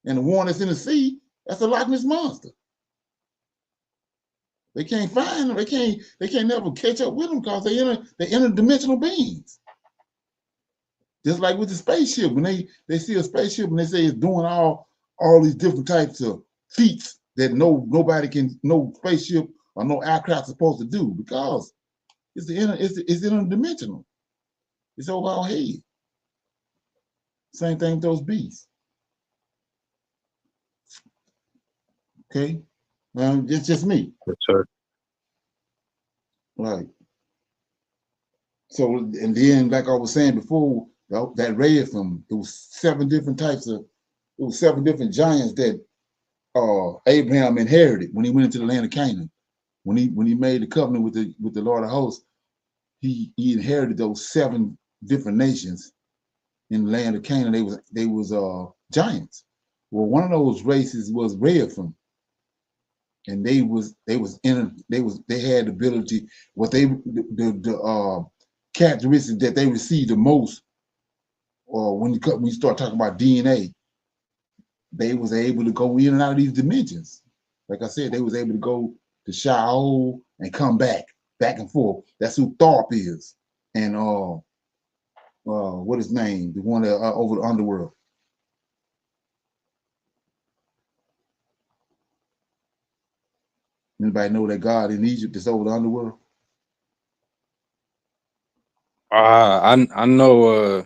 and the one that's in the sea, that's a Loch Ness monster. They can't find them. They can't never catch up with them because they're interdimensional beings. Just like with the spaceship, when they see a spaceship and they say it's doing all these different types of feats that no spaceship or no aircraft is supposed to do, because it's interdimensional. It's over our head. Same thing with those beasts. Okay, it's just me. Yes, sir. Right. So, and then, like I was saying before, that red from there was 7 different types of, it was 7 different giants that Abraham inherited when he went into the land of Canaan. When he made the covenant with the Lord of hosts, he inherited those 7 different nations in the land of Canaan. They was giants. Well, one of those races was red from, and they had the ability, the characteristics that they received the most, or when you start talking about DNA, they was able to go in and out of these dimensions. Like I said, they was able to go to Sheol and come back and forth. That's who Tharp is. And what his name? The one that over the underworld. Anybody know that God in Egypt that's over the underworld? I know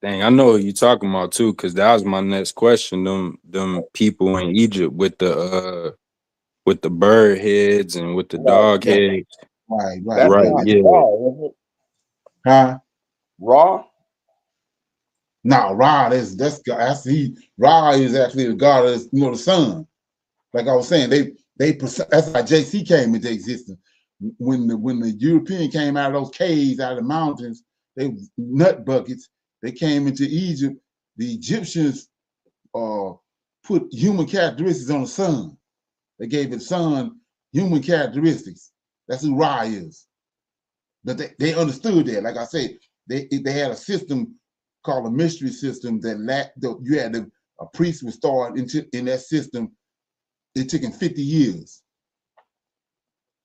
I know what you're talking about too, because that was my next question. Them people in Egypt with the bird heads and with the dog Yeah. heads. Right. That's Right, not yeah. raw, is it? Huh? Raw? No, Ra is Ra is actually the god of the sun. Like I was saying, that's how JC came into existence. When the European came out of those caves, out of the mountains, they nut buckets. They came into Egypt. The Egyptians put human characteristics on the sun. They gave the sun human characteristics. That's who Ra is. But they understood that. Like I said, they had a system called a mystery system you had a priest would start in that system. It took him 50 years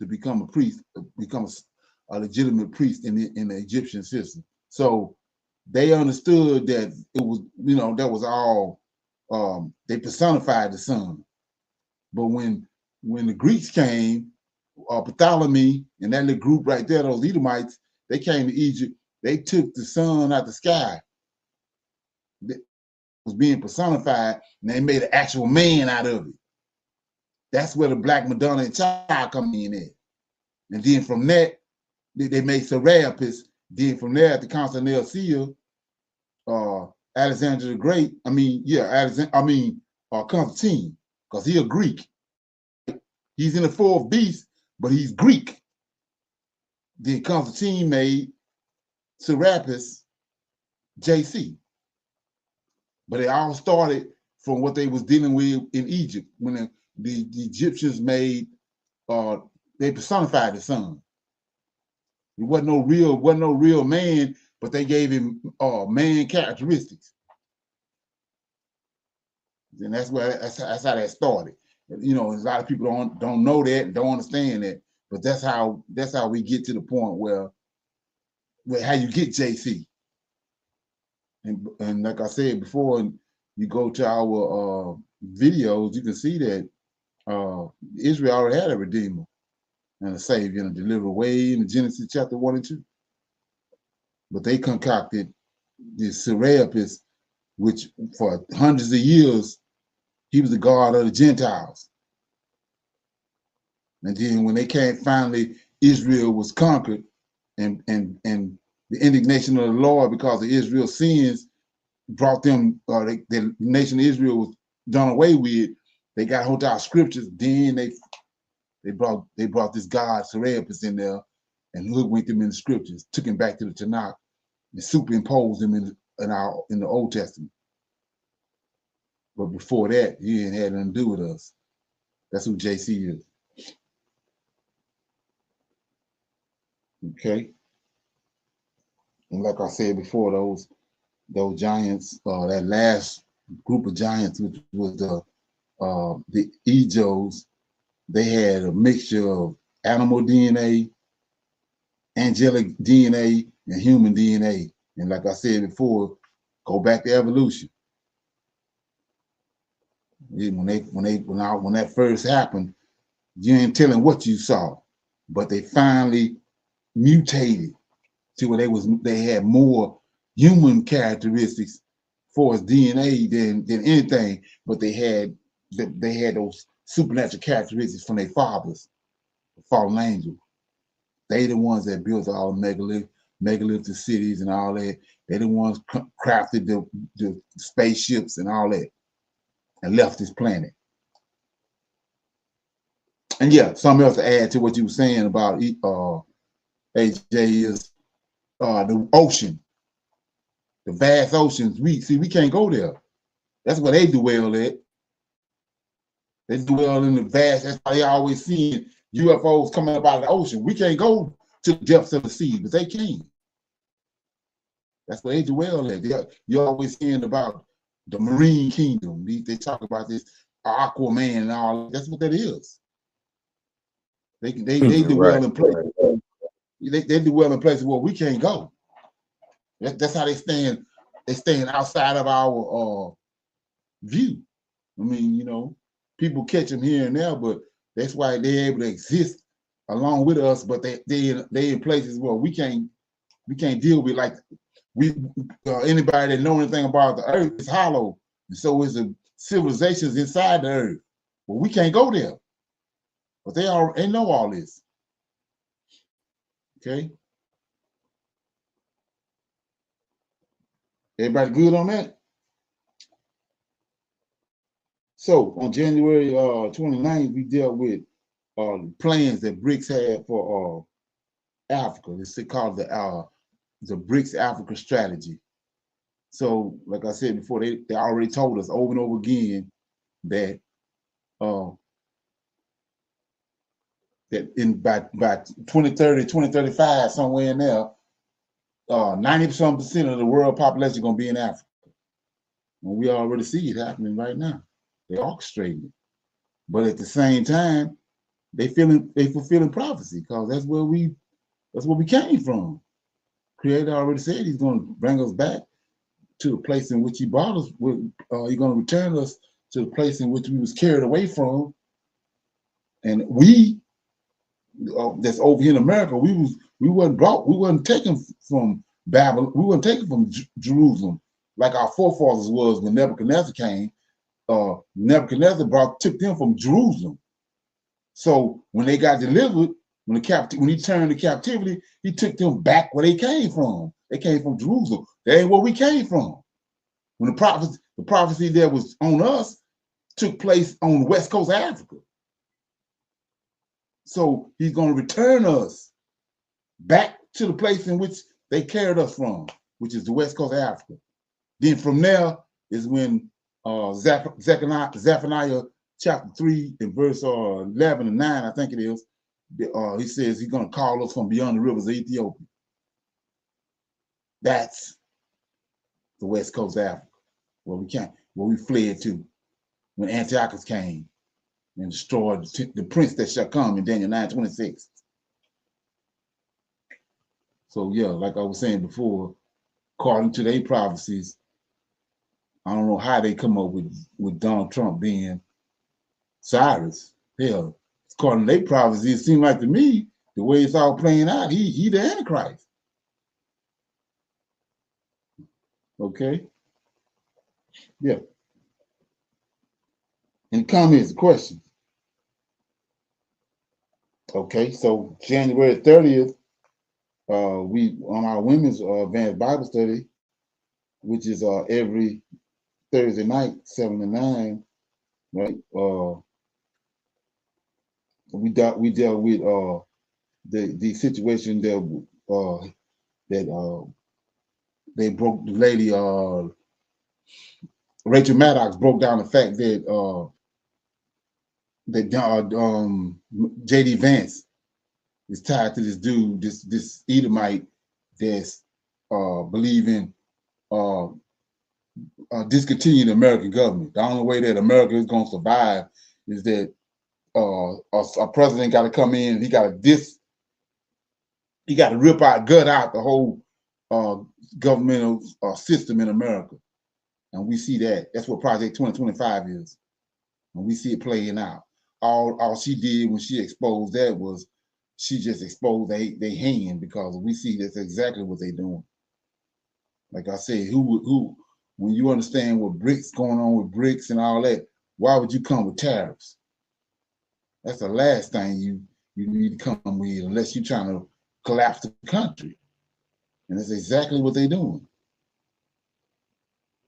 to become a priest, become a legitimate priest in the Egyptian system. So they understood that it was, that was all, they personified the sun. But when the Greeks came, Ptolemy and that little group right there, those Edomites, they came to Egypt. They took the sun out the sky that was being personified, and they made an actual man out of it. That's where the Black Madonna and Child come in at. And then from that, they made Serapis. Then from there, at the Council of Nicaea, Alexander the Great, Constantine, because he's a Greek. He's in the 4th beast, but he's Greek. Then Constantine made Serapis JC. But it all started from what they was dealing with in Egypt when the Egyptians made, they personified the sun. It wasn't no real man, but they gave him man characteristics. And that's how that started. A lot of people don't know that and don't understand that, but that's how we get to the point where how you get JC. And like I said before, you go to our videos, you can see that Israel already had a redeemer and a savior and a deliverer way in Genesis chapter 1 and 2. But they concocted this Serapis, which for hundreds of years, he was the God of the Gentiles. And then when they came, finally, Israel was conquered, and the indignation of the Lord because of Israel's sins brought them, the nation of Israel was done away with. They got hold of our scriptures. Then they brought this God Serapis in there and hoodwinked him in the scriptures, took him back to the Tanakh, and superimpose them in the Old Testament. But before that, he ain't had nothing to do with us. That's who JC is. Okay. And like I said before, those giants, that last group of giants, which was the Ejos, they had a mixture of animal DNA, angelic DNA, and human DNA. And like I said before, go back to evolution. When that first happened, you ain't telling what you saw, but they finally mutated to where they had more human characteristics for as DNA than anything, but they had those supernatural characteristics from their fathers, the fallen angels. They the ones that built all the megalithic cities and all that. They the ones crafted the spaceships and all that and left this planet. And yeah, something else to add to what you were saying about AJ is the ocean, the vast oceans. We can't go there. That's where they dwell at. They dwell in the vast. That's why they always seeing UFOs coming up out of the ocean. We can't go to the depths of the sea, but they can. That's where they dwell at. You're always hearing about the marine kingdom. They talk about this Aquaman and all. That's what that is. They dwell in places. They dwell in places where we can't go. That's how they stand. They stand outside of our view. I mean, people catch them here and there, but that's why they're able to exist along with us. But they in places where we can't deal with. Like anybody that know anything about the earth is hollow, and so is the civilizations inside the earth. But we can't go there. But they know all this. Okay. Everybody good on that? So on January 29th, we dealt with plans that BRICS had for Africa. It's called the BRICS Africa strategy. So, like I said before, they already told us over and over again that by 2030, 2035, somewhere in there, 90% of the world population is going to be in Africa. And we already see it happening right now. They're orchestrating it. But at the same time, they fulfilling prophecy, because that's where we came from. Creator already said he's going to bring us back to the place in which he brought us. He's going to return us to the place in which we was carried away from. And we, that's over here in America, we wasn't taken from Babylon. We weren't taken from Jerusalem like our forefathers was when Nebuchadnezzar came. Nebuchadnezzar took them from Jerusalem. So when they got delivered, when he turned to captivity, he took them back where they came from. They came from Jerusalem. That ain't where we came from. When the prophecy that was on us took place on the west coast of Africa. So he's going to return us back to the place in which they carried us from, which is the west coast of Africa. Then from there is when Zephaniah chapter 3 and verse 11 and 9, I think it is, he says he's going to call us from beyond the rivers of Ethiopia. That's the west coast of Africa, where we fled to when Antiochus came and destroyed the prince that shall come in Daniel 9:26. So yeah, like I was saying before, according to their prophecies, I don't know how they come up with Donald Trump being Cyrus. Hell, according to their prophecies, it seems like to me, the way it's all playing out, he the Antichrist. Okay? Yeah. Any comments, questions? Okay, so January 30th, we on our women's advanced Bible study, which is every Thursday night, 7 to 9, right? We dealt with the situation that they broke the lady Rachel Maddox broke down the fact that JD Vance is tied to this dude, this Edomite that's believing discontinue the American government. The only way that America is going to survive is that a president got to come in and he got to rip out, gut out the whole governmental system in America. And we see that. That's what Project 2025 is. And we see it playing out. All she did when she exposed that was she just exposed they hand, because we see that's exactly what they're doing. Like I said, who when you understand what BRICS going on with BRICS and all that, why would you come with tariffs? That's the last thing you need to come with, unless you're trying to collapse the country. And that's exactly what they're doing.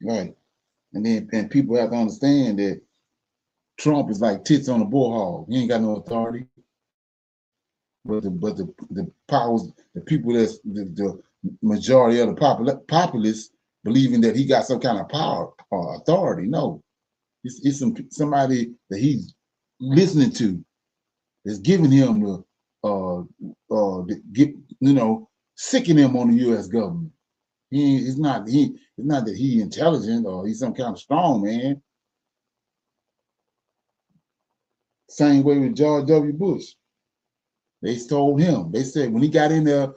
Right. And people have to understand that Trump is like tits on a bullhog. He ain't got no authority. But the powers, the people that's the majority of the populace believing that he got some kind of power or authority. No, it's somebody that he's listening to that's giving him sicking him on the U.S. government. It's not that he's intelligent or he's some kind of strong man. Same way with George W. Bush. They told him. They said when he got in there,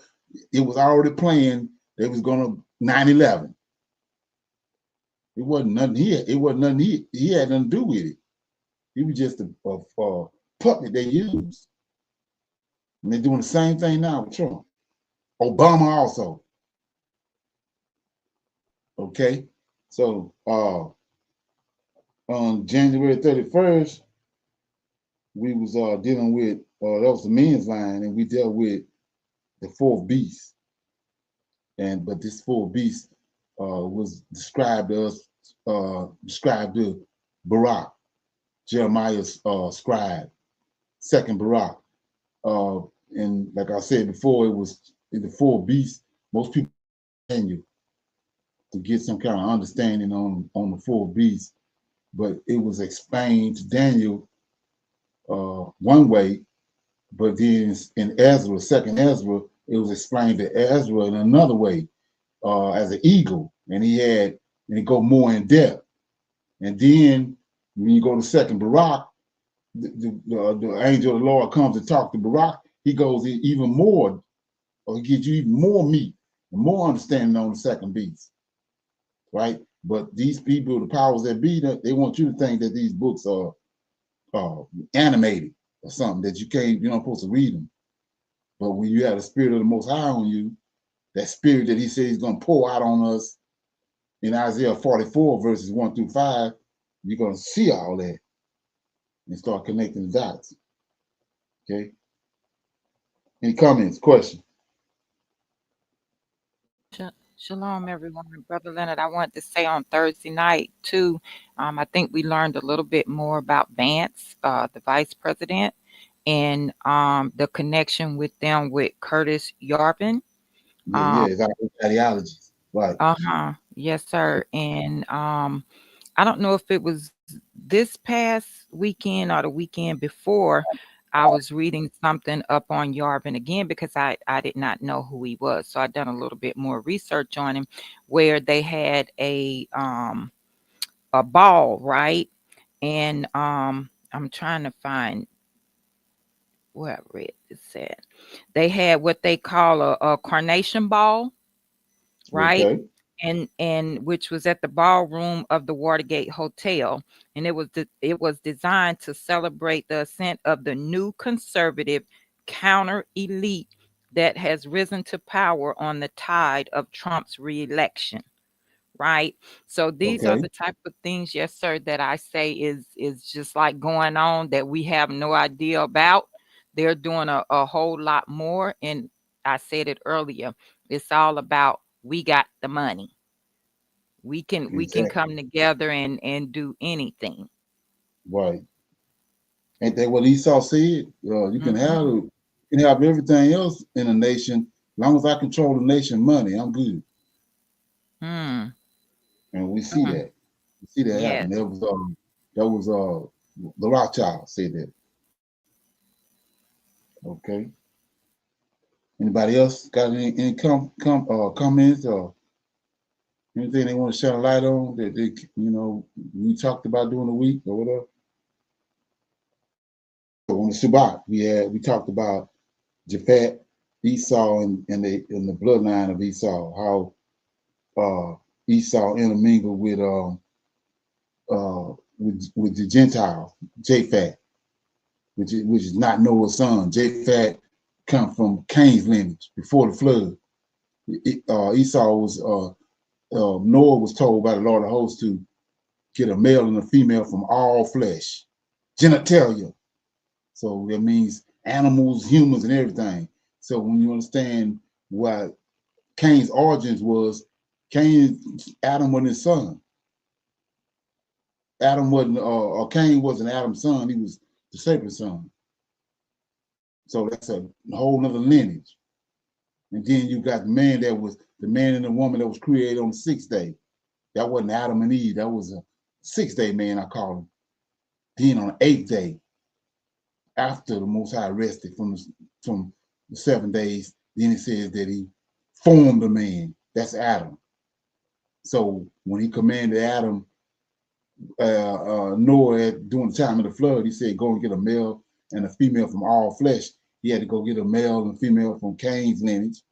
it was already planned they was gonna 9/11. It wasn't nothing he had nothing to do with it. He was just a puppet they used. And they're doing the same thing now with Trump. Obama also. Okay. So on January 31st, we was dealing with that was the men's line, and we dealt with the fourth beast. But this fourth beast was described to Barak, Jeremiah's scribe, second Barak. And like I said before, it was in the fourth beast. Most people continue to get some kind of understanding on the fourth beast, but it was explained to Daniel one way, but then in Ezra, second Ezra, it was explained to Ezra in another way, as an eagle, and it go more in depth. And then when you go to second Barak, the angel of the Lord comes to talk to Barak. He goes even more, or he gives you even more meat and more understanding on the second beast, right? But these people, the powers that be, they want you to think that these books are animated or something, that you're not supposed to read them. But when you have the spirit of the Most High on you, that spirit that he says he's going to pour out on us in Isaiah 44 verses 1-5, you're going to see all that and start connecting the dots. Okay. Any comments, questions? Shalom, everyone. Brother Leonard, I wanted to say on Thursday night, too, I think we learned a little bit more about Vance, the vice president, and the connection with them with Curtis Yarvin. It's ideologies. Right. Yes, sir. And I don't know if it was this past weekend or the weekend before. I was reading something up on Yarvin again because I did not know who he was. So I done a little bit more research on him, where they had a ball, right? And I'm trying to find where I read this at. They had what they call a carnation ball, right? Okay. And which was at the ballroom of the Watergate Hotel, and it was designed to celebrate the ascent of the new conservative counter elite that has risen to power on the tide of Trump's reelection. Right. So these are Okay. the type of things, yes, sir, that I say is just like going on that we have no idea about. They're doing a whole lot more. And I said it earlier, it's all about we got the money. We can Exactly. come together and do anything. Right. Ain't that what Esau said? You can Mhm. have everything else in a nation, as long as I control the nation money, I'm good. Mm. And we see Mm. that. We see that Yes. happen. That was the Rothschild said that. Okay. Anybody else got any comments or anything they want to shed a light on that they we talked about during the week or whatever? So on the Shabbat, we talked about Japhet, Esau, and the bloodline of Esau, how Esau intermingled with the Gentile, Japhet, which is not Noah's son. Japhet come from Cain's lineage before the flood. Esau was Noah was told by the Lord of hosts to get a male and a female from all flesh, genitalia. So that means animals, humans, and everything. So when you understand what Cain's origins was, Adam wasn't his son. Adam wasn't, or Cain wasn't Adam's son. He was the serpent's son. So that's a whole nother lineage. And then you got the man and the woman that was created on the sixth day. That wasn't Adam and Eve. That was a sixth-day man, I call him. Then on the eighth day, after the Most High rested from the 7 days, then it says that he formed a man. That's Adam. So when he commanded Adam, Noah, during the time of the flood, he said, go and get a male and a female from all flesh. He had to go get a male and a female from Cain's lineage,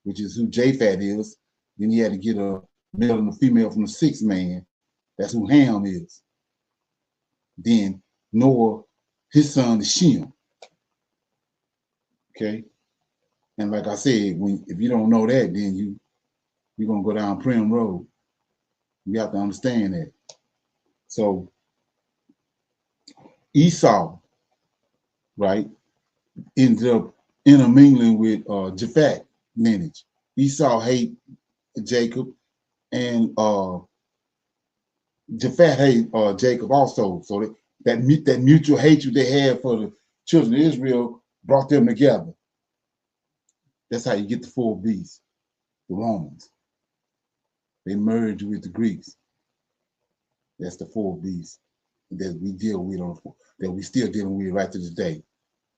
which is who Japhet is. Then he had to get a male and a female from the sixth man. That's who Ham is. Then Noah, his son is Shem. Okay. And like I said, if you don't know that, then you're gonna go down Prim Road. You have to understand that. So Esau, right, ended up intermingling with Japhet lineage. Esau hate Jacob, and Japhet hate Jacob also. So that mutual hatred they had for the children of Israel brought them together. That's how you get the four beasts, the Romans. They merged with the Greeks. That's the four beasts that we deal with that we still dealing with right to this day.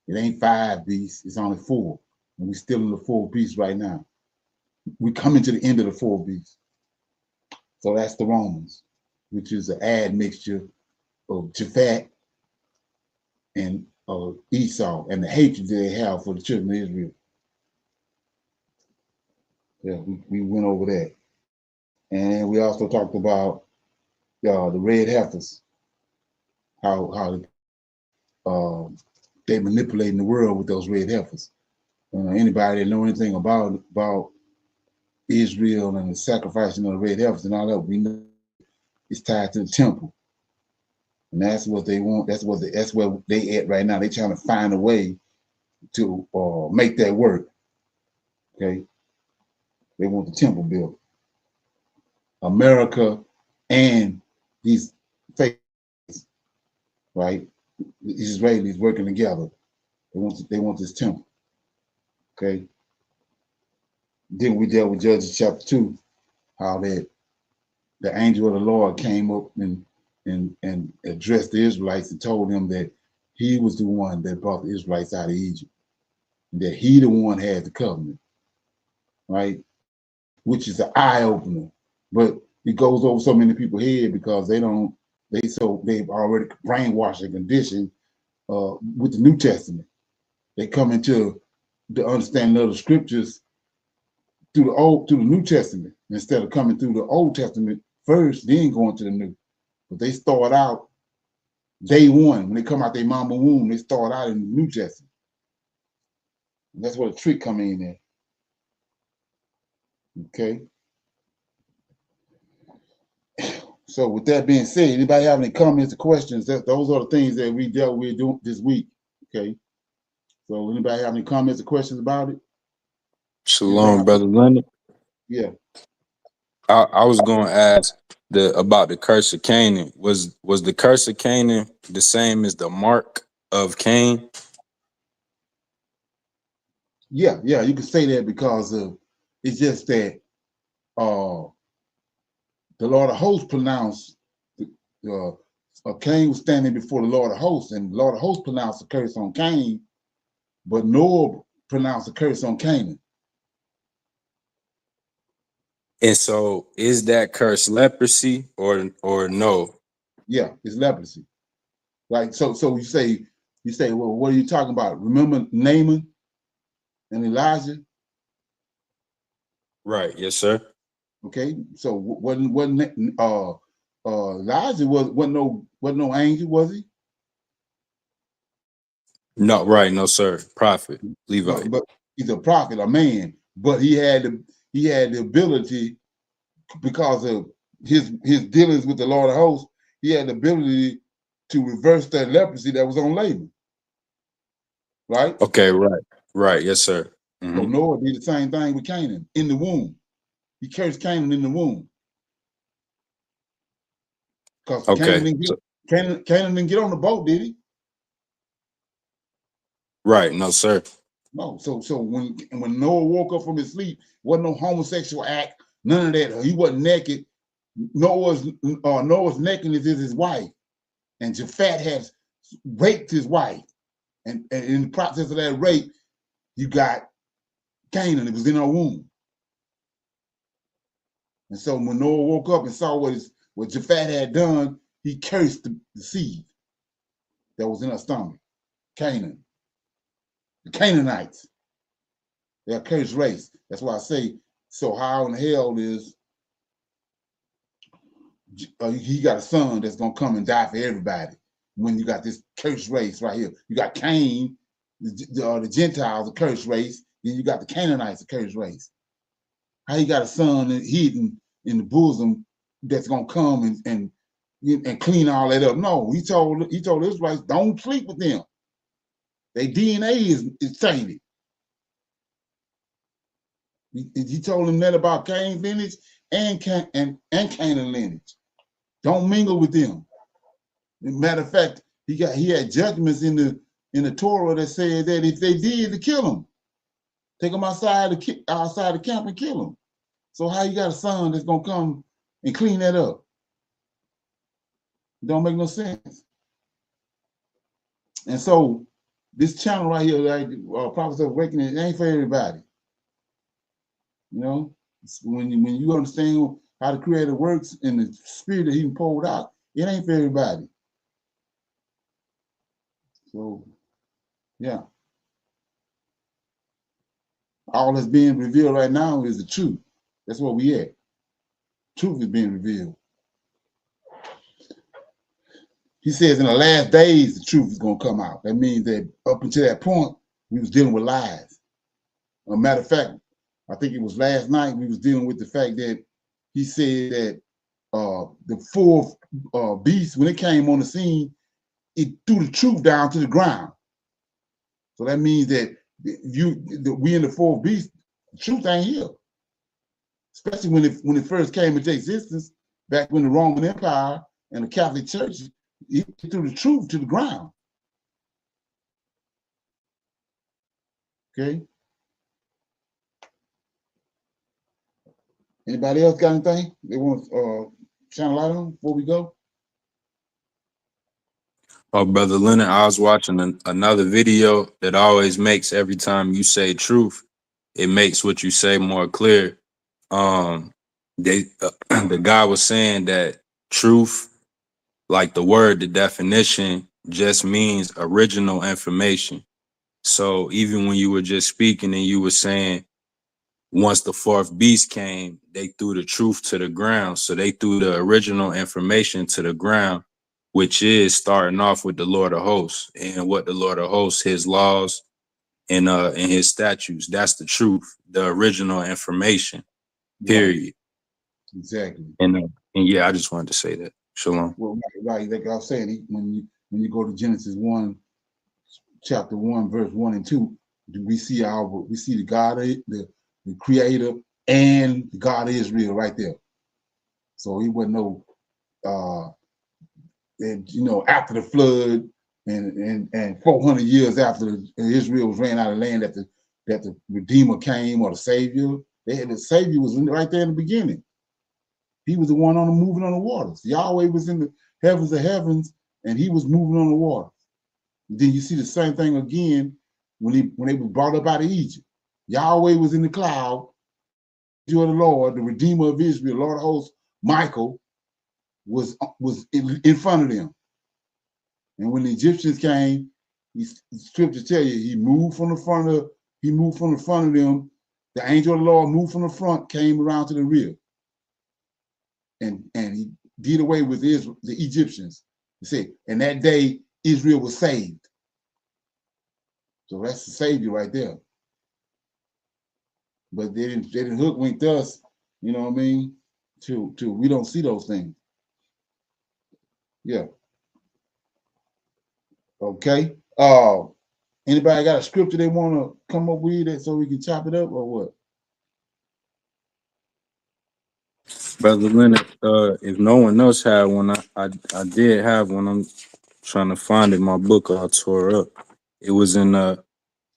It ain't five beasts, it's only four. And we still in the four beasts right now. We coming to the end of the four beasts. So that's the Romans, which is an admixture of Japhet and Esau and the hatred that they have for the children of Israel. Yeah, we went over that. And we also talked about the red heifers, how they manipulating the world with those red heifers. Anybody that know anything about Israel and the sacrificing of the red heifers and all that, we know it's tied to the temple. And that's what they want. That's where they at right now. They trying to find a way to make that work. Okay. They want the temple built. America and these faiths, right? The Israelis working together. They want this temple. Okay. Then we dealt with Judges chapter 2, how that the angel of the Lord came up and addressed the Israelites and told them that he was the one that brought the Israelites out of Egypt, and that he the one had the covenant, right? Which is an eye opener, but it goes over so many people's head because they've already brainwashed and conditioned with the New Testament. They come into the understanding of the scriptures through the New Testament instead of coming through the Old Testament first, then going to the New. But they start out day one when they come out their mama womb. They start out in the New Testament. And that's where the trick come in there. Okay. So with that being said, anybody have any comments or questions? Those are the things that we dealt with this week. Okay. So anybody have any comments or questions about it? Shalom, brother Leonard. Yeah. I was going to ask about the curse of Canaan. Was the curse of Canaan the same as the mark of Cain? Yeah, you can say that because it's just that the Lord of hosts pronounced, Cain was standing before the Lord of hosts, and the Lord of hosts pronounced a curse on Cain, but Noah pronounced a curse on Canaan. And so is that curse leprosy or no? Yeah, it's leprosy. Like, so you say, well, what are you talking about? Remember Naaman and Elijah? Right. Yes, sir. Okay, so wasn't Elijah wasn't no angel, was he? No, right, no, sir. Prophet, Levi. But he's a prophet, a man. But he had the ability, because of his dealings with the Lord of hosts, he had the ability to reverse that leprosy that was on Laban. Right? Okay, right. Right, yes, sir. So Noah did the same thing with Canaan in the womb. He cursed Canaan in the womb. Because Okay. Canaan didn't get on the boat, did he? Right, no, sir. No. So when Noah woke up from his sleep, wasn't no homosexual act, none of that. He wasn't naked. Noah's nakedness is his wife, and Japhet has raped his wife, and in the process of that rape, you got Canaan. It was in her womb, and so when Noah woke up and saw what Japhet had done, he cursed the seed that was in her stomach, Canaan, the Canaanites. They're a cursed race. That's why I say, so how in hell is he got a son that's gonna come and die for everybody when you got this cursed race right here? You got Cain, the Gentiles, a cursed race. Then you got the Canaanites, a cursed race. How you got a son hidden in the bosom that's gonna come and clean all that up? No, he told the Israelites, don't sleep with them. Their DNA is tainted. He told them that about Cain's lineage and Canaan lineage. Don't mingle with them. Matter of fact, he had judgments in the Torah that said that if they did, to kill them, take them outside the camp and kill them. So how you got a son that's gonna come and clean that up? It don't make no sense. And so this channel right here, like Prophets of Awakening, it ain't for everybody. You know, when you understand how the Creator works and the spirit that He poured out, it ain't for everybody. So, yeah. All that's being revealed right now is the truth. That's where we at. Truth is being revealed. He says in the last days, the truth is going to come out. That means that up until that point, we was dealing with lies. As a matter of fact, I think it was last night we was dealing with the fact that he said that the fourth beast, when it came on the scene, it threw the truth down to the ground. So that means that we in the fourth beast, the truth ain't here. Especially when it first came into existence, back when the Roman Empire and the Catholic Church, it threw the truth to the ground. Okay. Anybody else got anything they want to shine a light on before we go? Oh, Brother Leonard, I was watching another video that always makes every time you say truth, it makes what you say more clear. The guy was saying that truth, like the word, the definition just means original information. So even when you were just speaking and you were saying once the fourth beast came, they threw the truth to the ground. So they threw the original information to the ground, which is starting off with the Lord of hosts and what the Lord of hosts, his laws and his statutes. That's the truth, the original information, period. Right. Exactly. And yeah, I just wanted to say that. Shalom. Well, right, like I was saying, when you go to Genesis 1, chapter 1, verse 1 and 2, we see the God, the Creator, and the God of Israel right there. So he wasn't no after the flood and 400 years after Israel was ran out of land, that the Redeemer came, or the Savior. The Savior was right there in the beginning. He was the one on the moving on the waters. Yahweh was in the heavens of heavens, and he was moving on the waters. Then you see the same thing again when they was brought up out of Egypt. Yahweh was in the cloud, angel of the Lord, the Redeemer of Israel, Lord of hosts, Michael was in front of them. And when the Egyptians came, the scriptures tell you he moved from the front of them. The angel of the Lord moved from the front, came around to the rear, and he did away with Israel, the Egyptians. You see, and that day Israel was saved. So that's the Savior right there. But they didn't hoodwink us, you know what I mean? To we don't see those things. Yeah. Okay. Anybody got a scripture they want to come up with it so we can chop it up or what? Brother Leonard, if no one else had one, I did have one. I'm trying to find it in my book I tore up. It was in the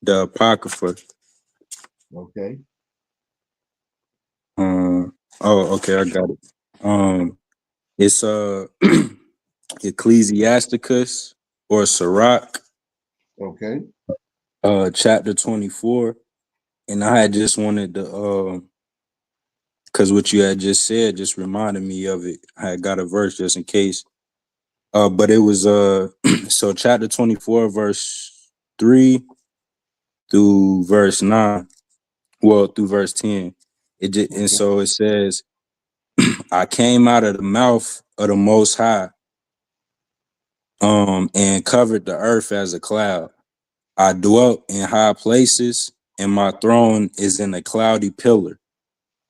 Apocrypha. Okay. Okay, I got it. It's Ecclesiasticus or Sirach, Okay. chapter 24. And I had just wanted to because what you had just said just reminded me of it. I had got a verse just in case. But it was so chapter 24, verse 3 through verse 9. Well, through verse 10. And so it says, I came out of the mouth of the Most High, and covered the earth as a cloud. I dwelt in high places, and my throne is in a cloudy pillar.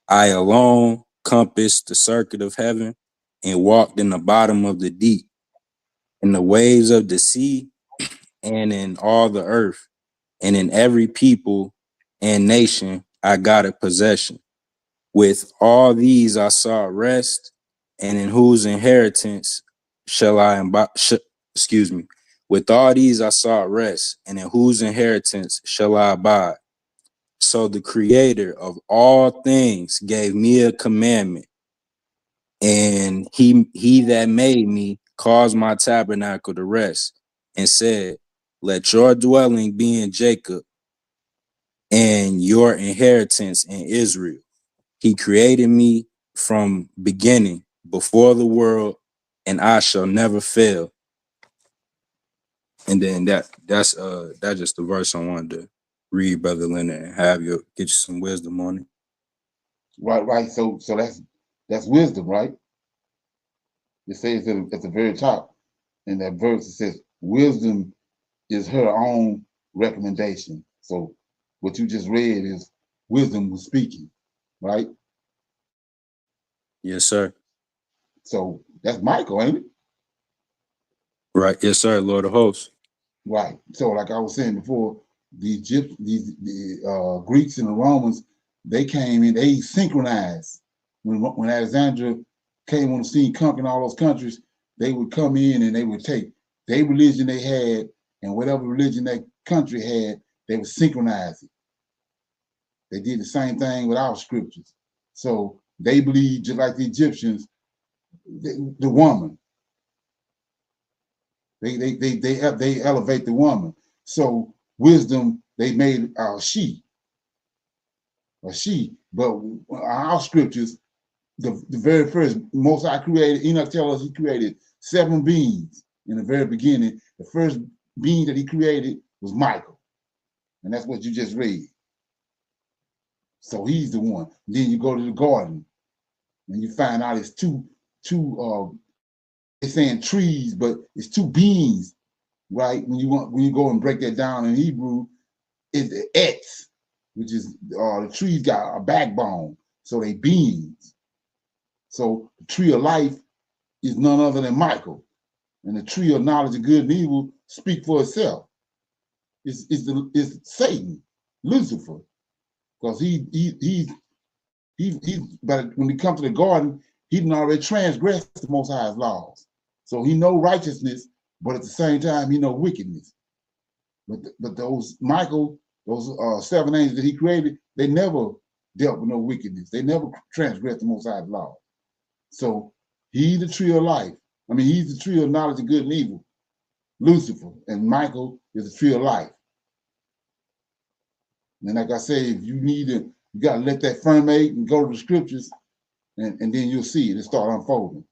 I alone compassed the circuit of heaven and walked in the bottom of the deep, in the waves of the sea, and in all the earth, and in every people and nation I got a possession. With all these I saw rest, and in whose inheritance shall I excuse me. With all these I saw rest, and in whose inheritance shall I abide? So the creator of all things gave me a commandment, and he that made me caused my tabernacle to rest, and said, let your dwelling be in Jacob, and your inheritance in Israel. He created me from beginning, before the world, and I shall never fail. And then that's just the verse I wanted to read, Brother Leonard, and get you some wisdom on it. Right. So that's wisdom, right? It says at the very top in that verse, it says wisdom is her own recommendation. So what you just read is wisdom was speaking, right? Yes, sir. So that's Michael, ain't it? Right. Yes, sir. Lord of hosts. Right. So like I was saying before, the Greeks and the Romans, they came in, they synchronized. When Alexander came on the scene conquering all those countries, they would come in and they would take their religion they had and whatever religion that country had, they would synchronize it. They did the same thing with our scriptures. So they believed, just like the Egyptians, the woman. They elevate the woman. So wisdom, they made a she. But our scriptures, the very first, Most High created, Enoch tells us he created 7 beings in the very beginning. The first being that he created was Michael. And that's what you just read. So he's the one. Then you go to the garden and you find out it's two they're saying trees, but it's 2 beings, right? When you go and break that down in Hebrew, it's the X, which is the trees got a backbone, so they beings. So the tree of life is none other than Michael, and the tree of knowledge of good and evil speak for itself. It's Satan, Lucifer, because but when he comes to the garden, he didn't already transgressed the Most High's laws. So he know righteousness, but at the same time, he know wickedness. But those Michael, those 7 angels that he created, they never dealt with no wickedness. They never transgressed the Most High's law. So he's the tree of life. I mean, he's the tree of knowledge of good and evil, Lucifer, and Michael is the tree of life. And like I say, if you need to, you got to let that ferment and go to the scriptures, and then you'll see it start unfolding.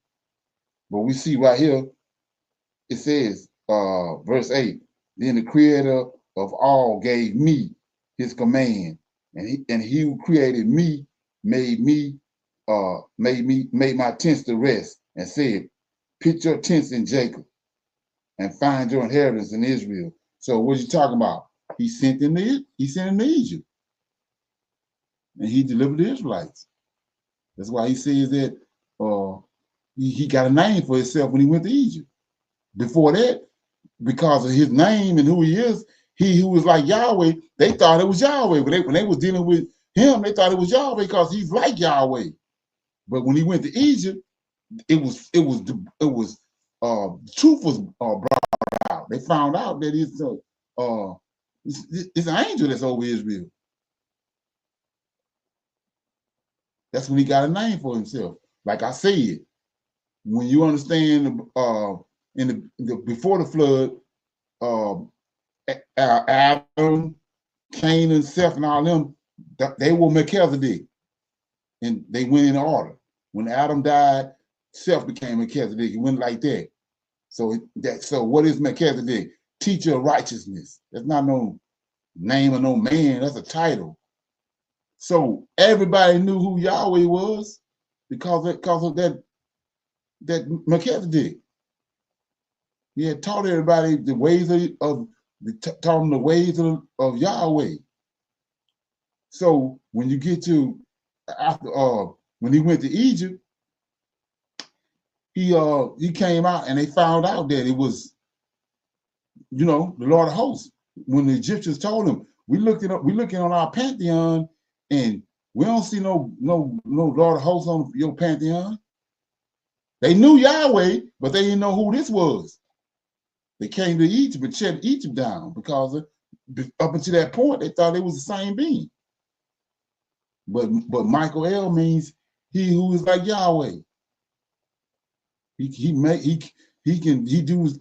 But we see right here, it says, verse 8, then the creator of all gave me his command, and he who created me made my tents to rest, and said, pitch your tents in Jacob and find your inheritance in Israel. So what you talking about? He sent him to Egypt, and he delivered the Israelites. That's why he says that he got a name for himself when he went to Egypt. Before that, because of his name and who he is, he who was like Yahweh, they thought it was Yahweh. When they was dealing with him, they thought it was Yahweh because he's like Yahweh. But when he went to Egypt, the truth was brought out. They found out that it's an angel that's over Israel. That's when he got a name for himself. Like I said, when you understand before the flood, Adam, Cain, and Seth, and all them, they were Melchizedek, and they went in order. When Adam died, Seth became Melchizedek. It went like that. So what is Melchizedek? Teacher of righteousness. That's not no name of no man. That's a title. So everybody knew who Yahweh was because of that Melchizedek. He had taught everybody the ways taught them the ways of Yahweh. So when you get to when he went to Egypt, he came out and they found out that it was, the Lord of hosts. When the Egyptians told him, we're looking on our pantheon and we don't see no Lord of hosts on your pantheon. They knew Yahweh, but they didn't know who this was. They came to Egypt and shut Egypt down because up until that point, they thought it was the same being. But Michael El means he who is like Yahweh. He do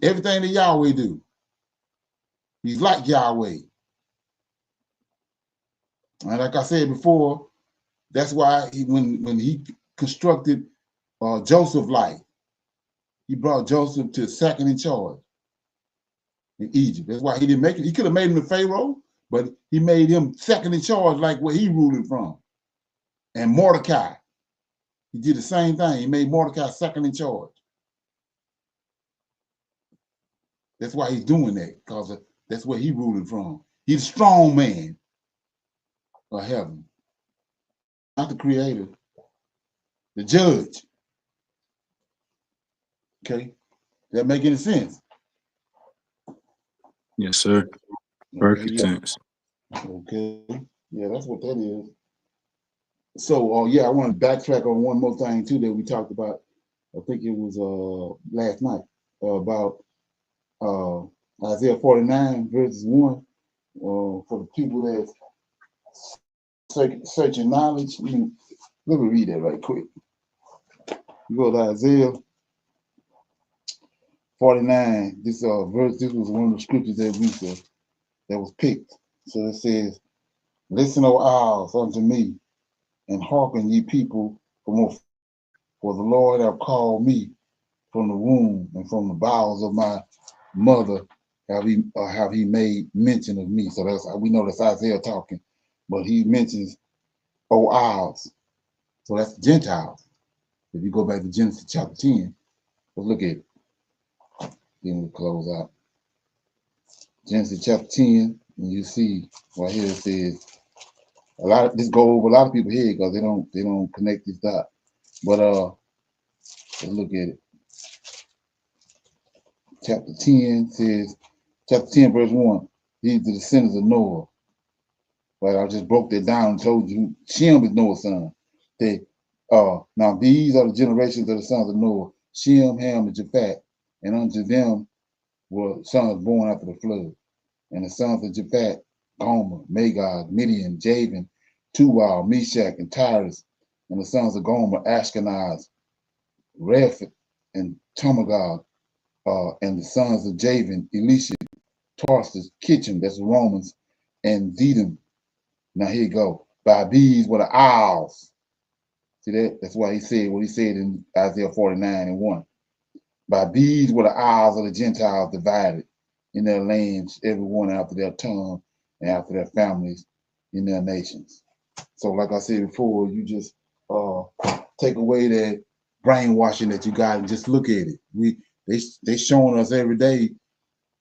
everything that Yahweh do. He's like Yahweh. And like I said before, that's why when he constructed Joseph's life, he brought Joseph to second in charge in Egypt. That's why he didn't make it. He could have made him the Pharaoh, but he made him second in charge, like where he ruling from. And Mordecai, he did the same thing. He made Mordecai second in charge. That's why he's doing that, because that's where he ruling from. He's a strong man of heaven, not the creator, the judge. Okay, does that make any sense? Yes, sir. Perfect sense. Okay, yeah, that's what that is. So, I want to backtrack on one more thing too that we talked about. I think it was last night about Isaiah 49 verses 1 for the people that's searching knowledge. Let me read that right quick. You go to Isaiah 49. This verse. This was one of the scriptures that was picked. So it says, "Listen, O owls, unto me, and hearken, ye people, for the Lord hath called me from the womb, and from the bowels of my mother have he made mention of me." So we know that's Isaiah talking, but he mentions O owls. So that's the Gentiles. If you go back to Genesis chapter 10, let's look at it. Then we'll close out. Genesis chapter 10, and you see right here it says this go over a lot of people's head because they don't connect this dot. But let's look at it. Chapter 10 says, chapter 10, verse 1, these are the descendants of Noah. Right, I just broke that down and told you Shem is Noah's son. Now these are the generations of the sons of Noah, Shem, Ham, and Japheth, and unto them were sons born after the flood. And the sons of Japheth, Gomer, Magog, Midian, Javan, Tubal, Meshach, and Tyrus. And the sons of Gomer, Ashkenaz, Rephath, and Tomagog, and the sons of Javan, Elisha, Tarsus, Kitchem, that's the Romans, and Dedom. Now here you go. By these were the isles. See that? That's why he said what he said in Isaiah 49:1. By these were the isles of the Gentiles divided in their lands, everyone after their tongue and after their families in their nations. So, like I said before, you just take away that brainwashing that you got and just look at it. They showing us every day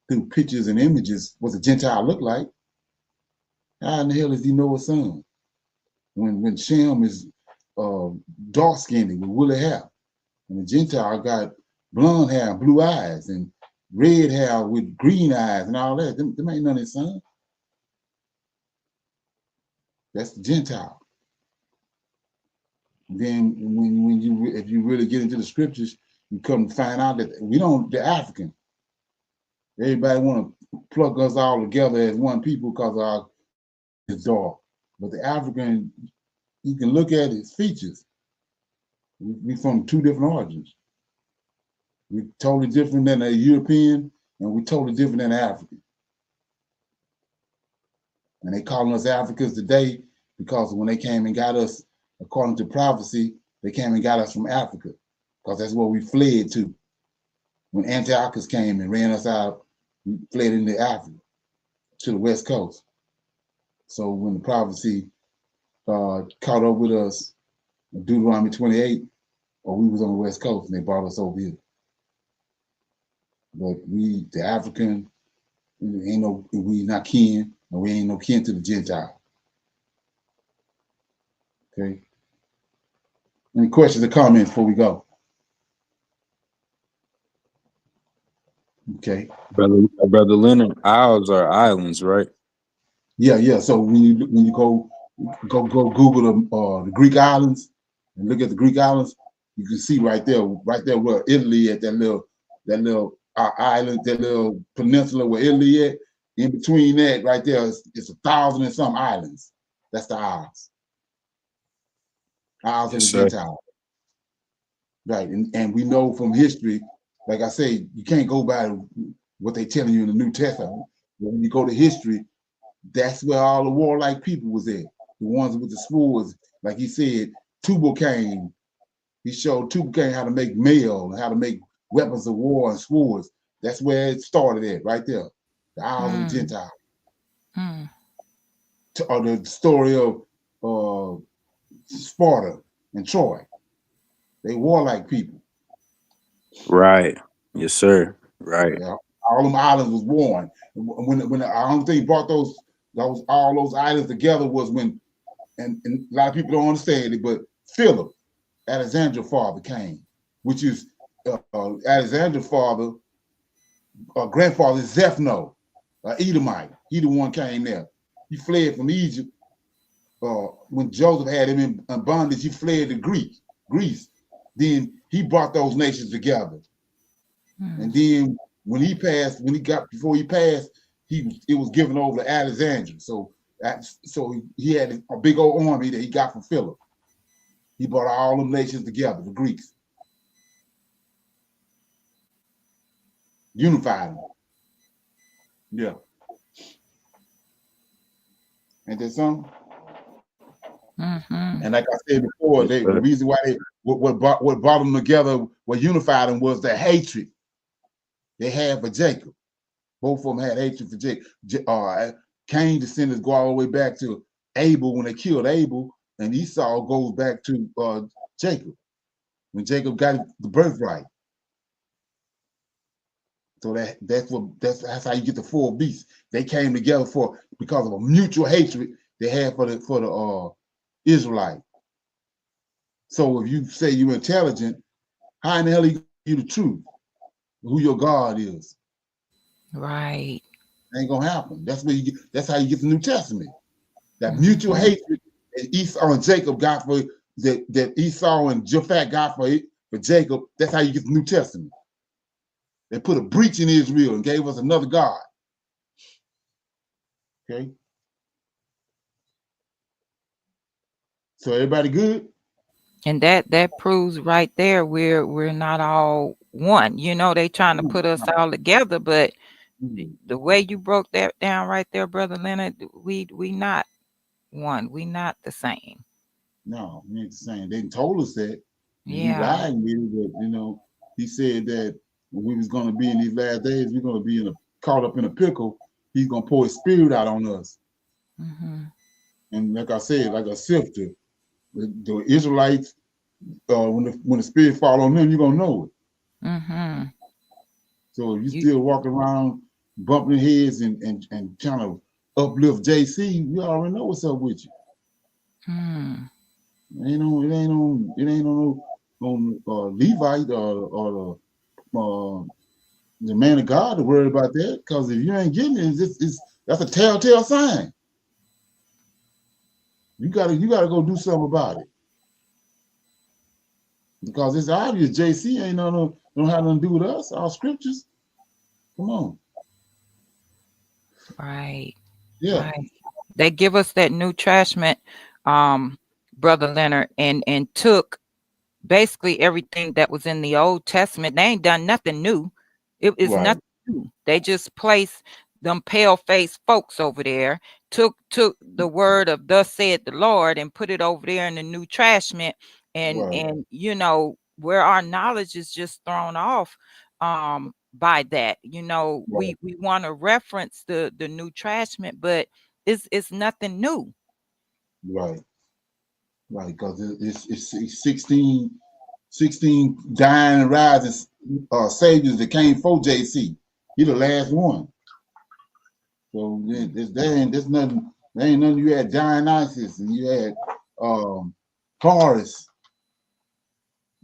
through pictures and images what the Gentile look like. How in the hell does he know a son? When Shem is dark skinned with woolly hair, and the Gentile got blonde hair, blue eyes, and red hair with green eyes and all that. Them ain't none of his son. That's the Gentile. Then when you if you really get into the scriptures, you come to find out that we don't, the African. Everybody want to plug us all together as one people because our is dark. But the African, you can look at his features. We from two different origins. We're totally different than a European, and we're totally different than an African. And they calling us Africans today because when they came and got us, according to prophecy, they came and got us from Africa because that's where we fled to. When Antiochus came and ran us out, we fled into Africa to the West Coast. So when the prophecy caught up with us in Deuteronomy 28, or we was on the West Coast and they brought us over here. But we, the African, we not kin, and we ain't no kin to the Gentile. Okay. Any questions or comments before we go? Okay. Brother Leonard, isles are islands, right? Yeah. So when you go Google the Greek islands and look at the Greek islands, you can see right there where Italy at that little island, that little peninsula where Italy at. In between that, right there, it's 1,000 and some islands. That's the isles. Isles of Yes, the sir. Gentiles. Right. And we know from history, like I say, you can't go by what they telling you in the New Testament. When you go to history, that's where all the warlike people was at. The ones with the swords, like he said, Tubal-Cain. He showed Tubal-Cain how to make mail, how to make weapons of war and swords. That's where it started at, right there. The Isles of the Gentiles. Or the story of Sparta and Troy. They warlike people. Right. Yes, sir. Right. Yeah. All them islands was born. When I don't think brought all those islands together was when, and a lot of people don't understand it, but Philip, Alexander's father, came, which is Alexander's father, grandfather Zephno, Edomite. He the one came there. He fled from Egypt. When Joseph had him in bondage, he fled to Greece. Then he brought those nations together. And then when he passed, before he passed, it was given over to Alexander. So he had a big old army that he got from Philip. He brought all them nations together, the Greeks. Unified them. Yeah. Ain't that something? And like I said before, Yes, the sir. reason why what brought them together, what unified them was the hatred they had for Jacob. Both of them had hatred for Jacob. Cain's descendants go all the way back to Abel when they killed Abel, and Esau goes back to Jacob when Jacob got the birthright. So that's how you get the four beasts. They came together because of a mutual hatred they had for the Israelite. So if you say you're intelligent, how in the hell are you the truth? Who your God is? Right. Ain't gonna happen. That's how you get the New Testament. That mutual hatred that Esau and Jacob got for that Esau and Japhet got for Jacob. That's how you get the New Testament. They put a breach in Israel and gave us another God. Okay. So everybody good? And that proves right there we're not all one. You know, they trying to put us all together, but the way you broke that down right there, Brother Leonard, we not one. We not the same. No, we ain't the same. They told us that, and he Yeah. lied with it. But he said that when we was going to be in these last days, we're going to be caught up in a pickle. He's going to pour his spirit out on us. Mm-hmm. And like I said, like a sifter, the Israelites, when the spirit fall on them, you're going to know it. Mm-hmm. So if you still walking around bumping heads and trying to uplift JC, you already know what's up with you. It ain't on Levite or the man of God to worry about that. Because if you ain't getting it, that's a telltale sign. You gotta go do something about it. Because it's obvious JC ain't don't have nothing to do with us. Our scriptures. Come on. Right. Yeah. Right. They give us that New Testament, Brother Leonard, and took basically everything that was in the Old Testament. They ain't done nothing new. It is Right. nothing new. They just placed them pale-faced folks over there, took the word of thus said the Lord and put it over there in the New Testament, and Right. where our knowledge is just thrown off by that. Right. We want to reference the New Testament, but it's nothing new. Right. Right. Because it's 16 dying and rising saviors that came for JC. He the last one. So there's nothing. There ain't nothing. You had Dionysus and you had Horus,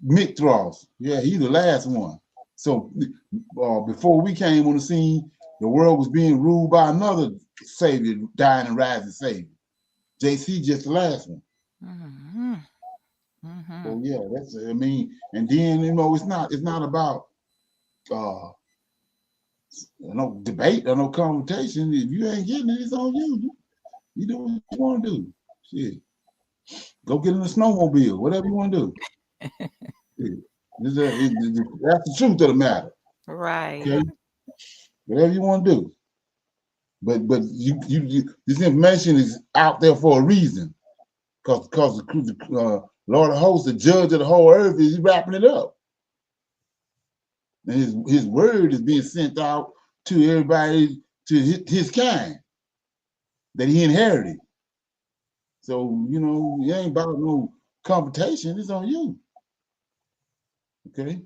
Mithras. Yeah, he the last one. So before we came on the scene, the world was being ruled by another savior, dying and rising savior. JC just the last one. Mm-hmm. Mm-hmm. So yeah, and then it's not about no debate or no confrontation. If you ain't getting it, it's on you. You do what you want to do. Shit. Go get in a snowmobile, whatever you want to do. That's the truth of the matter. Right. Okay? Whatever you want to do. But you this information is out there for a reason. Because the Lord of hosts, the judge of the whole earth, is wrapping it up. And his word is being sent out to everybody, to his kind that he inherited. So, it ain't about no confrontation. It's on you. Okay?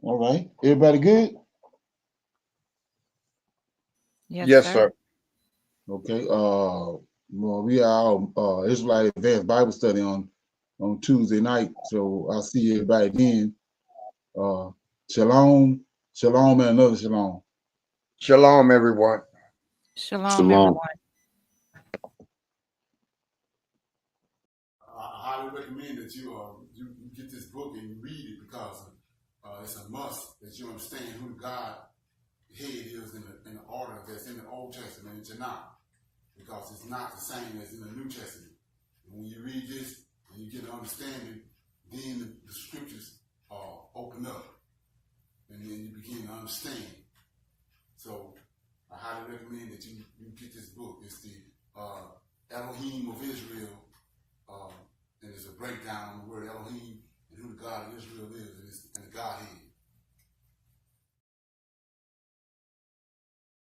All right. Everybody good? Yes, sir. Okay. Well, we are Israelite Advanced Bible Study on Tuesday night. So I'll see everybody then. Shalom, shalom, and another shalom. Shalom, everyone. Shalom, everyone. I highly recommend that you get this book and you read it because it's a must that you understand who God head is in the order that's in the Old Testament and Tanakh, because it's not the same as in the New Testament. And when you read this and you get an understanding, then the scriptures open up and then you begin to understand. So I highly recommend that you get this book. It's the Elohim of Israel, and it's a breakdown on the word Elohim and who the God of Israel is and the Godhead.